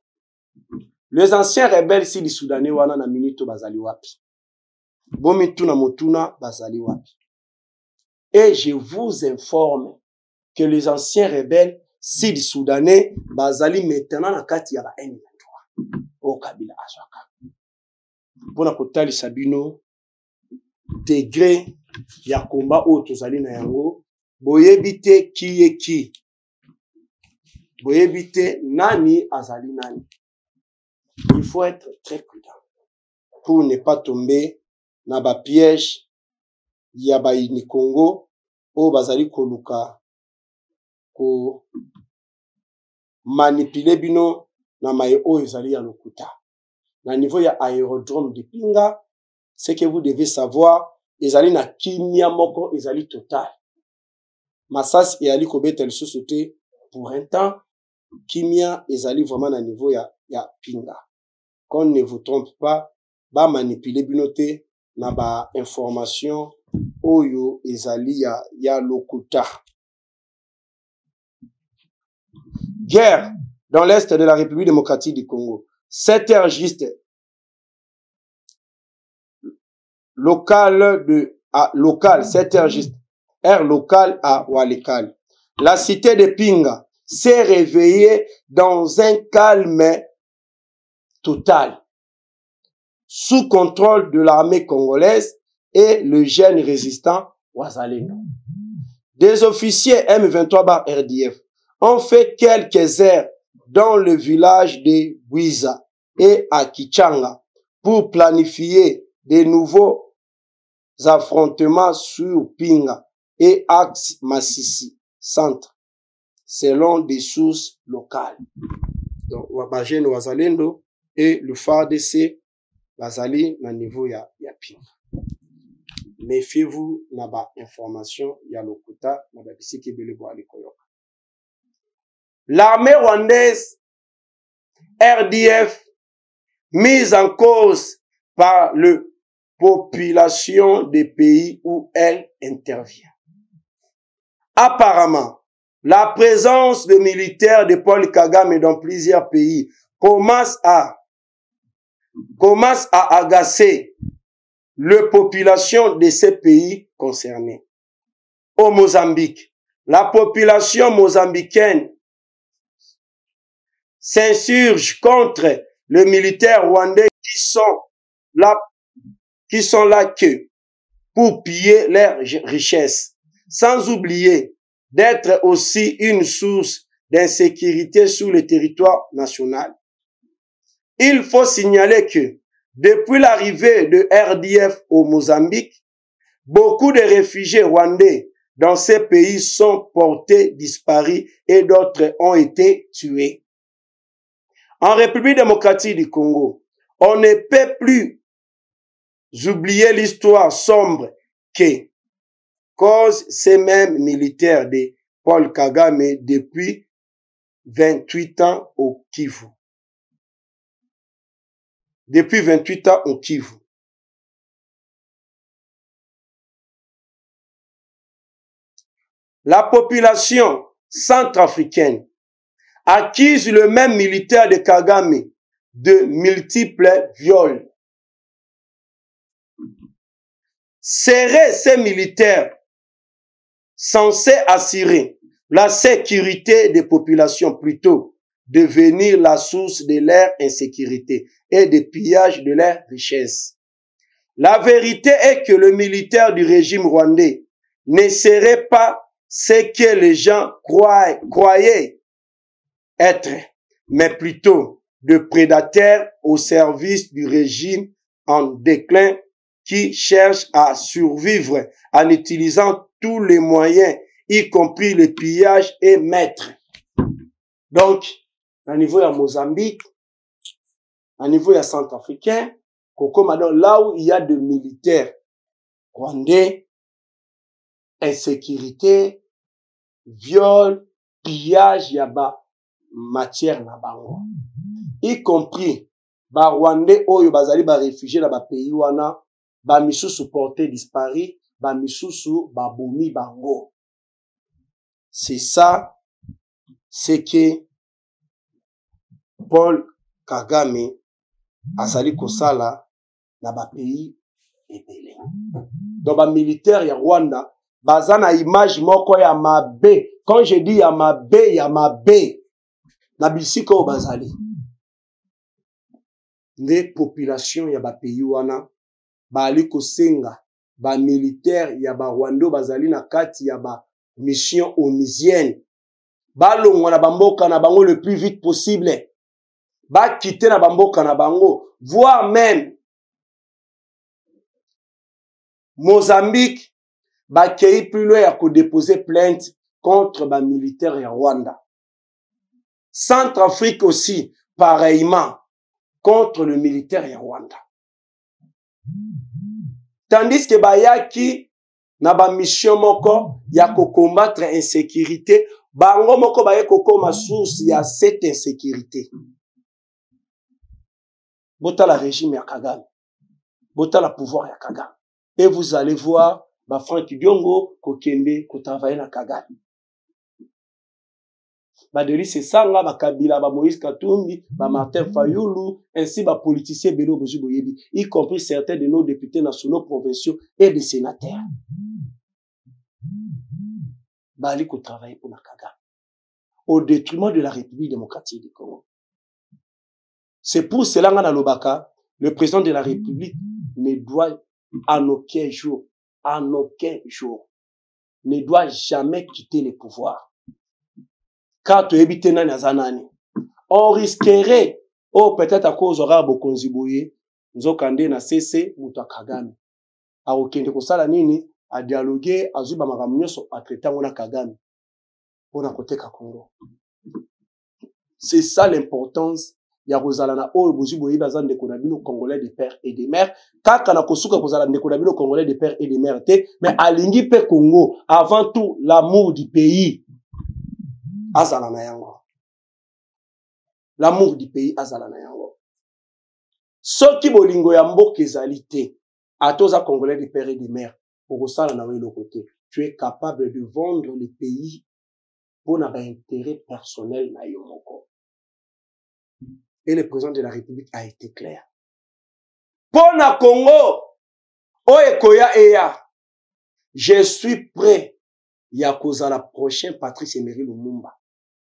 Les anciens rebelles sud-soudanais wana na minito bazali wapi. Bomitu na motuna bazali wapi. Et je vous informe que les anciens rebelles sud-soudanais bazali maintenant na kati ya ba M23. O Kabila azwaka. Pona kotali sabino degré ya komba o tozali na yango boyebite ki boyebite nani azali nani. Il faut être très prudent pour ne pas tomber na ba piège ya ba ini Congo o bazali koluka ko manipuler bino na mai o ezali ya lokuta. Na niveau ya aérodrome de Pinga, ce que vous devez savoir, ezali na kimia moko ezali total. Masas et ali kobeta le société pour un temps, kimia ezali vraiment na niveau ya Pinga. Qu'on ne vous trompe pas, ba manipuler binote na ba information oyo ezali ya lokuta. Guerre dans l'est de la République démocratique du Congo. 7 heures juste. local local, 7 heures juste, air local à Walikale. La cité de Pinga s'est réveillée dans un calme total, sous contrôle de l'armée congolaise et le jeune résistant Wazalendo. Des officiers M23/RDF ont fait quelques heures dans le village de Bwiza et à Kichanga pour planifier de nouveaux affrontements sur Pinga et axe Massissi centre, selon des sources locales. Donc, Wabagène Wazalendo et le FARDC bazali na niveau ya Pinga. Méfiez-vous na ba information ya lokuta na ba bisiki belebo alikoyoka. L'armée rwandaise RDF mise en cause par la population des pays où elle intervient. Apparemment, la présence de militaires de Paul Kagame dans plusieurs pays commence à agacer la population de ces pays concernés. Au Mozambique, la population mozambicaine s'insurge contre les militaires rwandais qui sont là que pour piller leurs richesses, sans oublier d'être aussi une source d'insécurité sur le territoire national. Il faut signaler que depuis l'arrivée de RDF au Mozambique, beaucoup de réfugiés rwandais dans ces pays sont portés disparus et d'autres ont été tués. En République démocratique du Congo, on ne peut plus oublier l'histoire sombre que cause ces mêmes militaires de Paul Kagame depuis 28 ans au Kivu. Depuis 28 ans au Kivu. La population centrafricaine accuse le même militaire de Kagame de multiples viols. Seraient ces militaires censés assurer la sécurité des populations, plutôt devenir la source de leur insécurité et de pillage de leurs richesses. La vérité est que le militaire du régime rwandais ne serait pas ce que les gens croyaient être, mais plutôt de prédateurs au service du régime en déclin qui cherche à survivre en utilisant tous les moyens, y compris le pillage et maître. Donc, à niveau de Mozambique, à niveau de Centrafricain, là où il y a des militaires rwandais, insécurité, viol, pillage, il y a matière na bango. Y compris, Rwandais, oyo bazali réfugiés dans le pays wana, misusu porté disparu, misusu bomi bango. C'est ça, c'est que Paul Kagame azali kosala na pays ebele. Donc militaire ya Rwanda baza na image moko ya mabe. Quand je dis ya mabe na bisiko bazali. Nde population ya pays wana bali kosenga militaire ya Rwanda bazali na kati ya mission onusienne. Balongwa na bamboka na bango le plus vite possible. Quitter na bamboka na bango, voire même Mozambique kei plus loin ya déposer plainte contre militaire ya Rwanda. Centrafrique aussi pareillement contre le militaire ya Rwanda. Tandis que bayaki na mission moko ya combattre insécurité, bango moko baye kokoma source ya cette insécurité. Bota la régime ya Kagame, bota la pouvoir ya Kagame, et vous allez voir Franck Diongo kokende ko travailler na Kagame. Badeli c'est ça, ba Kabila, ba Moïse Katumbi, ba Martin Fayoulou, ainsi ba politiciens Belo Bozuboyebi, y compris certains de nos députés nationaux, provinciaux et des sénateurs. Bali ko travailler pour Nakaga. Au détriment de la République démocratique du Congo. C'est pour cela que le président de la République ne doit en aucun jour, ne doit jamais quitter le pouvoir. Car tu habites dans Nazanani, on risquerait, peut-être à cause de Bokonziboye, nous avons na CC, Mouta Kagame. A aucun de ça, nini, à dialoguer, à zuba maramunyo, à traiter on Kagame. On a côté Kakongo. C'est ça l'importance. Ya kozalana oyo boziboyi bazan de konabino congolais de père et de mère. Kaka na kosuka kozalana de konabino congolais de père et de mère te, mais alingi pe Congo, avant tout l'amour du pays. Azalana yango. L'amour du pays azalana yango. Soki bolingo ya mboka ezali te, atoza congolais de père et de mère, pour ça na le côté, tu es capable de vendre le pays pour un intérêt personnel na yo moko. Et le président de la République a été clair. Pour na Congo, oekoya eya, je suis prêt. Ya koza la prochaine Patrice Emery Lumumba.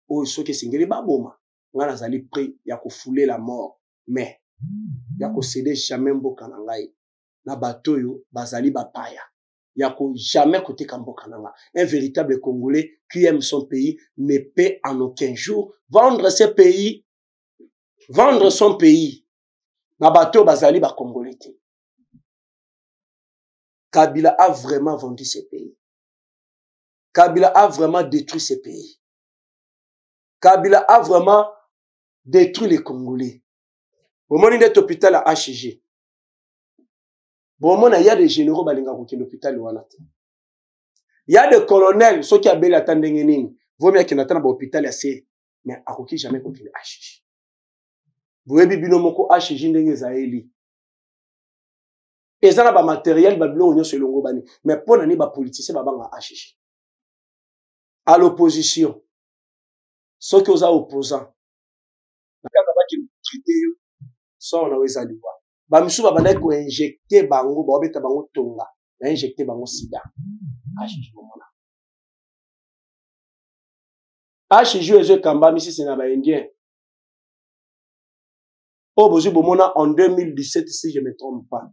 O soki singeli baboma, ngana zali prêt ya ko fouler la mort, mais ya ko céder jamais mboka na ngai. Na batoyo bazali bapaya. Ya ko jamais côté kamboka na nga. Un véritable Congolais qui aime son pays ne peut en aucun jour vendre ce pays. Vendre son pays. Na bateau bazali ba Congolais. Kabila a vraiment vendu ce pays. Kabila a vraiment détruit ce pays. Kabila a vraiment détruit les Congolais. Au moment d'être hôpital à HG. Bon, il y a des généraux qui sont l'hôpital. Il y a des colonels, ceux qui ont bien attendu, vaut mieux qu'ils n'attendent pas l'hôpital assez, mais à qui jamais continué HG. Vous avez vu que HG n'est pas éli. Et ça, il y a des matériels, mais pour les politiciens, il y a HG. À l'opposition, ceux qui sont opposants, sont dans les alliés. Bamisu babana ko injecter bango ba beta bango tonga na injecter bango sida HG momona HG ezo kamba misi sena ba indien o bozu bomona en 2017 si je me trompe pas,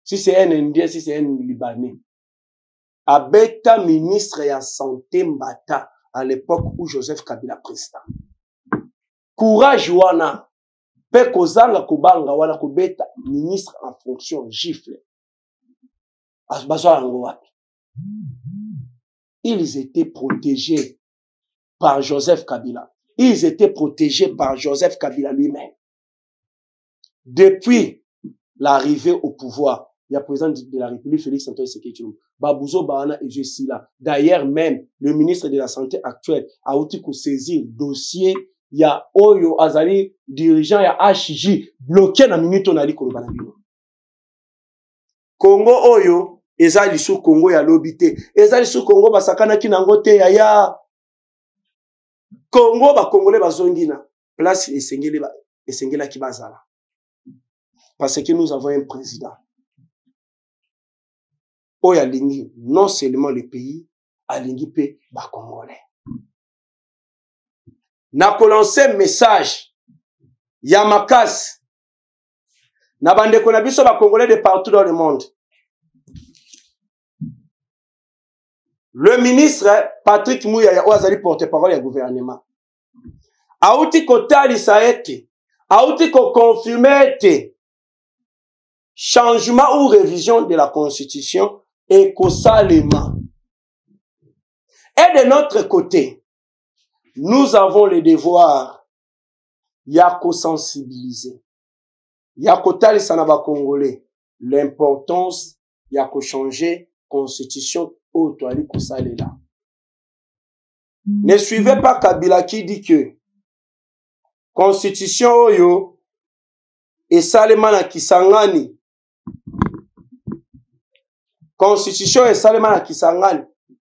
si c'est un indien, si c'est un libanais, abeta ministre ya santé Mbata à l'époque où Joseph Kabila président. Courage wana pe kozanga kubanga wana kubeta ministre en fonction gifle. Ils étaient protégés par Joseph Kabila. Ils étaient protégés par Joseph Kabila lui-même. Depuis l'arrivée au pouvoir, il y a président de la République Félix Antoine Tshisekedi Babouzo Bahana et Jessila. D'ailleurs même, le ministre de la Santé actuel a aussi saisir dossier. Il y a Oyo Azali, dirigeant, il y a HJ, bloqué na minute on a dit Kolobanabino. Congo Oyo, ezali sous Congo ya lobité. Ezali sous Congo basakana kinangote ya. Congo ba Congolais bazongina. Place esengela kibazala. Parce que nous avons un président. Oyo alingi, non seulement le pays, alingi pe ba Congolais. Na ko lancer message ya makasi na bandeko na biso ba Congolais de partout dans le monde. Le ministre Patrick Muyaya oazali porte-parole du gouvernement auti kotalisa ete auti ko confirmer ete changement ou révision de la constitution et kosalema. Et de notre côté, nous avons le devoir yako sensibiliser, yako talisa na ba Congolais l'importance yako changer constitution au toali kosalela. Ne suivez pas Kabila qui dit que constitution oyo esalema na Kisangani, constitution esalema na Kisangani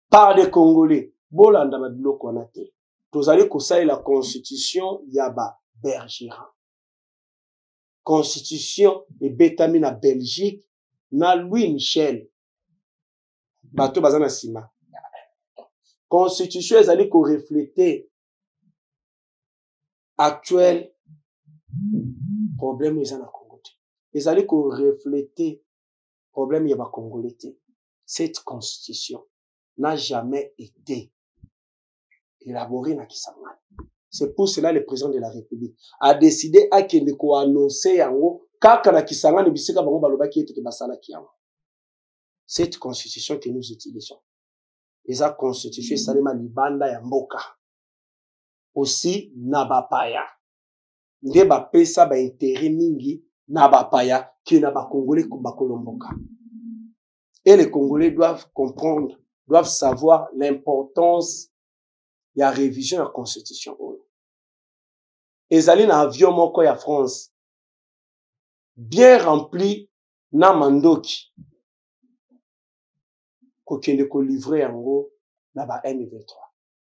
par des Congolais. bolanda ba biloko wana te. Tozali kosala la constitution ya ba Bergeron. Constitution ebetami na Belgique na Louis Michel. Bato bazana sima. Constitution ezali ko refléter actuel problème eza na Congo te. Ezali ko refléter problème ya ba Congolais te. Cette constitution n'a jamais été élaborée na Kisangani. C'est pour cela le président de la République a décidé à kende ko annoncer yango kaka na Kisangani bisika bango balobaki ete ke basala kiyango. Cette constitution que nous utilisons. Eza constitution salema libanda ya mboka. Aussi na bapaya. Nde ba pesa ba intérêt mingi na bapaya ki na ba Congolais ko bakolomboka. Et les Congolais doivent comprendre, doivent savoir l'importance de la révision de la Constitution. Ezali na avion moko ya France, bien rempli na mandoki, kokende ko livrer yango na ba M23,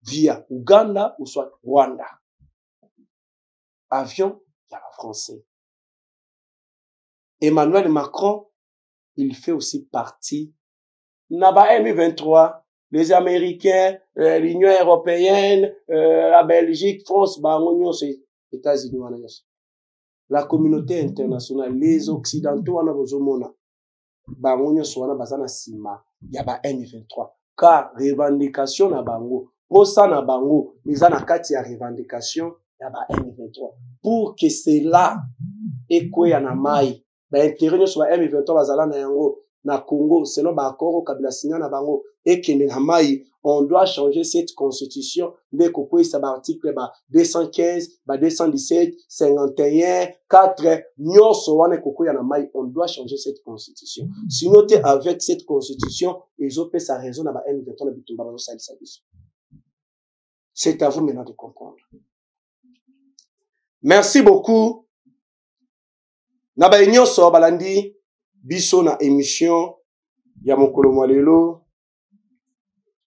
via Uganda ou soit Rwanda. Avion ya ba français. Emmanuel Macron, il fait aussi partie na ba M23, les Américains, l'Union européenne, la Belgique, France, bangonyo c'est États-Unis wana yoso. La communauté internationale, les occidentaux wana bozomona bangonyo so wana bazana sima ya ba M23 car revendication na bango posa na bango eza na kati ya revendication ya ba M23 pour que cela ekweya na mai ba intérêt nyoso ba M23 bazala na yango na Congo selon ba accord kabila signa na bango ekende na mai. On doit changer cette constitution dès qu'on peut savoir article 215, 217, 51, 4, nyoso wane koko ya na mai. On doit changer cette constitution. Sinon avec cette constitution, ils ont fait sa raison na ba M23 na bitumba bazo salisa biso. C'est à vous maintenant de comprendre. Merci beaucoup. Na ba nyoso balandi biso na émission ya mokolo mwalelo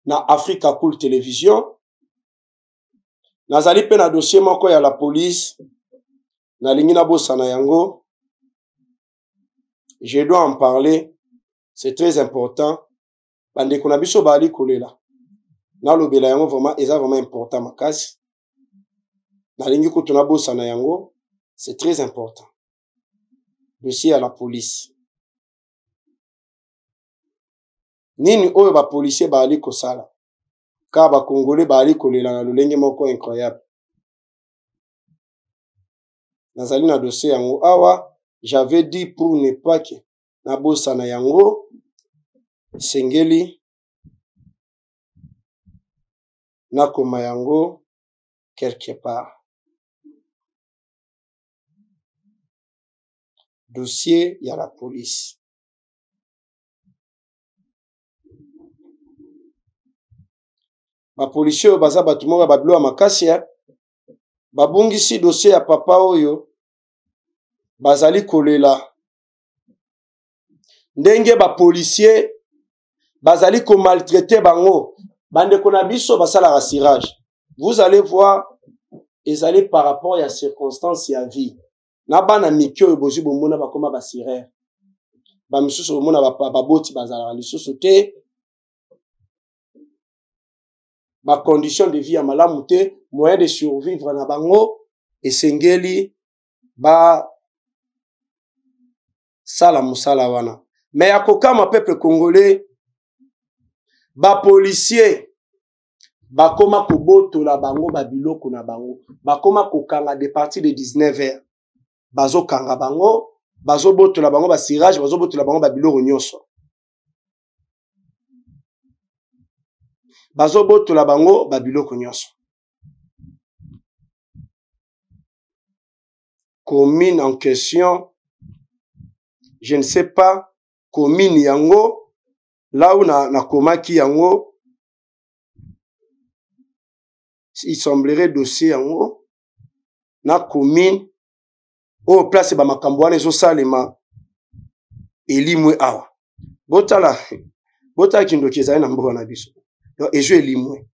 na Africa Cool Télévision. Nazali pe na dossier moko ya la police na lingi na bossa na yango. Je dois en parler, c'est très important. Bande kuna biso bali kolela na lobela yango vraiment eza vraiment important makasi. Na lingi kutuna bossa na yango, c'est très important. Dossier à la police. Nini oyo ba policier bali kosala ka ba Congolais bali kolela na lolenge moko incroyable. Nazali na dossier yango awa, j'avais dit pour ne pas que na bossa na yango sengeli na koma yango quelque part. Dossier ya la police. Ba policier baza batu moko babilo makasi ya babungisi dossier ya papa oyo bazali kolela ndenge ba policier bazali ko maltraiter bango bande kona biso basala rassurage. Vous allez voir ezali par rapport ya circonstances ya vie na bana mikyo bozi bomona bakoma ba sirère ba misusu bomona ba boti bazala lisusu te. Ma condition de vie à malamute, moyen de survivre na bango, et sengeli, ba sala musala wana. Mais à kokama peuple congolais, ba policier, ba koma koboto la bango, ba biloko na bango, ba koma kokanga de partir de 19h, bazo kanga bango, bazo boto la bango, ba sirage, bazo boto la bango, ba biloko nyoso. Bazo boto la bango babiloko nyonso. Commune en question, je ne sais pas, commune yango, là où na komaki yango, il semblerait dossier yango, na commune, au place ba makambo wana ezo salema, elimwe awa. Botala kindoki ezali na mboka na biso. Et je limwe.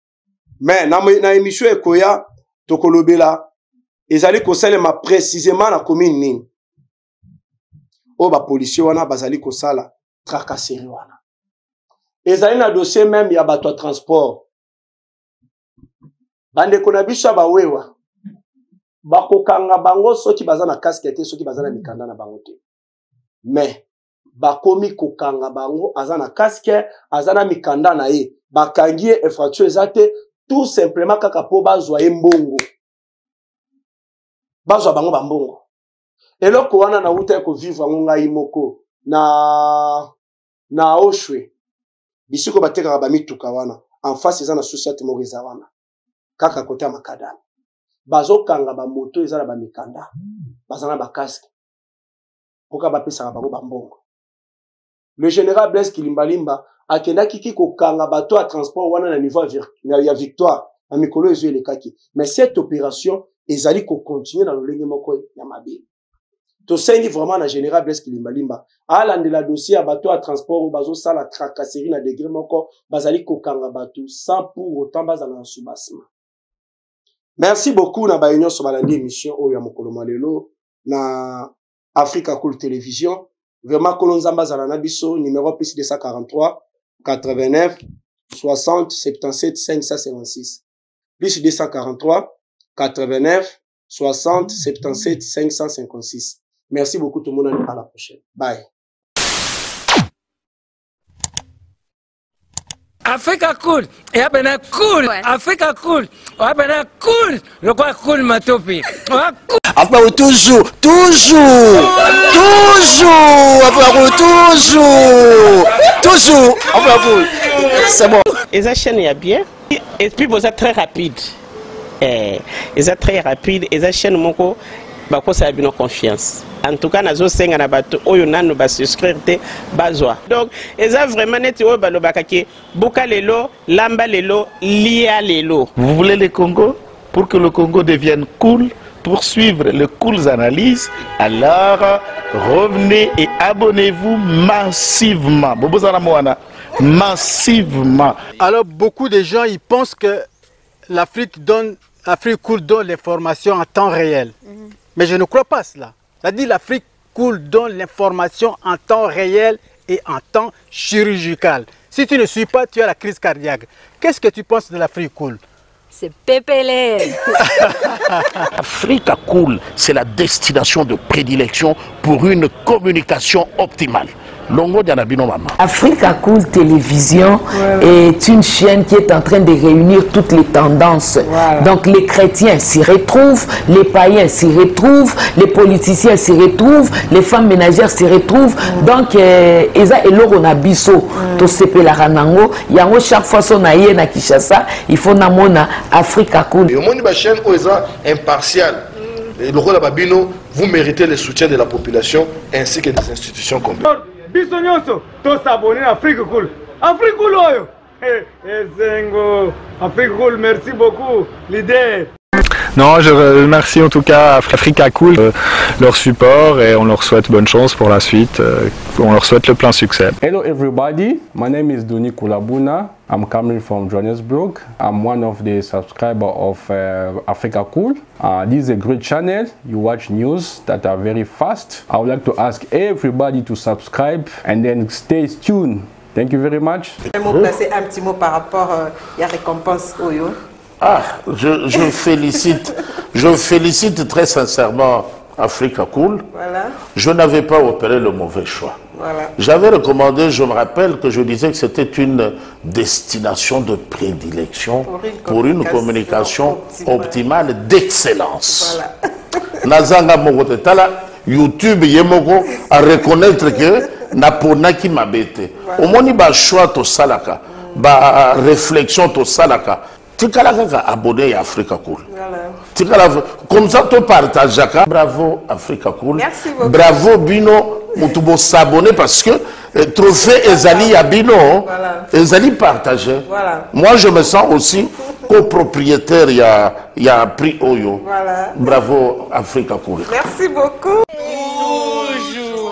mais na émission ekoya tokolobela ezali kosalema précisément na commune nini o ba policier wana bazali kosala tracasserie wana ezali na dossier même ya bato transport bande kona biso ba wewa bakokanga bango soki baza na casque te soki baza na mikanda na bango te mais bakomi kokanga bango aza na casque aza na mikanda na ye bakangi infraction ezate tout simplement kaka po bazwa mbongo bazwa bango bambongo eloko wana na uta ko vivre ngai moko na Oshwe bisiko bateka ba mituka wana en face eza na société moriza wana kaka kota makadana bazokanga ba moto eza na ba mikanda bazana ba casque poka ba pesa bango bambongo. Le général Blaise Kilimbalimba akenda kiki kokanga bato à transport wana na niveau ya victoire na mikolo ezo elekaki mais cette opération ezali ko continuer dans le lenge moko ya mabe to sengi vraiment na général Blaise Kilimbalimba ala de la dossier à bato à transport bazo sala tracasserie na degré moko bazali kokanga bato sans pour autant bazala en soubassement. Merci beaucoup na ba union so balandi émission oyo ya mokolo malelo na Africa Cool Télévision. Vraiment Kolonzamba Zalana Biso, numéro plus 243 89 60 77 556. Plus 243 89 60 77 556. Merci beaucoup tout le monde, à la prochaine. Bye. Africa Cool, et après cool, Africa Cool, après cool, le quoi cool ma topi. Après toujours, c'est bon. Et ça chaîne est bien, et puis vous êtes très rapide. Et ça très rapide, et ça chaîne mon co, bah quoi ça a bien confiance. En tout cas, nazo senga na bato oyo nanu ba souscrire te bazwa. Donc, eza vraiment net o balo bakaki buka lelo, lamba lelo, lia lelo. Vous voulez le Congo pour que le Congo devienne cool, pour suivre les cool analyses, alors revenez et abonnez-vous massivement. Bobozana Moana, massivement. Alors beaucoup de gens ils pensent que l'Afrique Cool donne l'information en temps réel. Mais je ne crois pas cela. C'est-à-dire l'Afrique Cool donne l'information en temps réel et en temps chirurgical. Si tu ne suis pas, tu as la crise cardiaque. Qu'est-ce que tu penses de l'Afrique Cool? C'est pépélé. Africa Cool, c'est la destination de prédilection pour une communication optimale. Longo Dianabino Mama. Africa Cool Télévision est une chaîne qui est en train de réunir toutes les tendances. Donc les chrétiens s'y retrouvent, les païens s'y retrouvent, les politiciens s'y retrouvent, les femmes ménagères s'y retrouvent. Donc Eza Eloro na biso to sepe la ranango, yango chaque fois son aïe na Kinshasa, il faut namona Africa Cool. Et au monde de la chaîne Eza impartial. Et le rôle de Babino, vous méritez le soutien de la population ainsi que des institutions complètes. Bisognoso, tous s'abonner à Africa Cool. Africa Cool, oyo. Zengo, Africa Cool, merci beaucoup. L'idée. Non, je remercie en tout cas Africa Cool, leur support et on leur souhaite bonne chance pour la suite. On leur souhaite le plein succès. Hello everybody, my name is Doni Kulabuna. I'm coming from Johannesburg. I'm one of the subscribers of Africa Cool. This is a great channel. You watch news that are very fast. I would like to ask everybody to subscribe and then stay tuned. Thank you very much. Je vais placer un petit mot par rapport à la récompense Oyo. Ah, je félicite très sincèrement Africa Cool. Voilà. Je n'avais pas opéré le mauvais choix. Voilà. J'avais recommandé, je me rappelle que je disais que c'était une destination de prédilection pour une communication optimale d'excellence. Nazanga Mogotala, YouTube Yemoko à reconnaître que Napona qui m'a bêté. Au moins, il y a choix to salaka, ba réflexion to salaka. Tu as abonné à Africa Cool. Comme ça, tu partages. Bravo Africa Cool. Merci beaucoup. Bravo Bino. Tu dois s'abonner parce que trophée Ezali à Bino, Ezali partagé. Voilà. Moi, je me sens aussi copropriétaire. Il y a prix Oyo. Voilà. Bravo Africa Cool. Merci beaucoup. Toujours.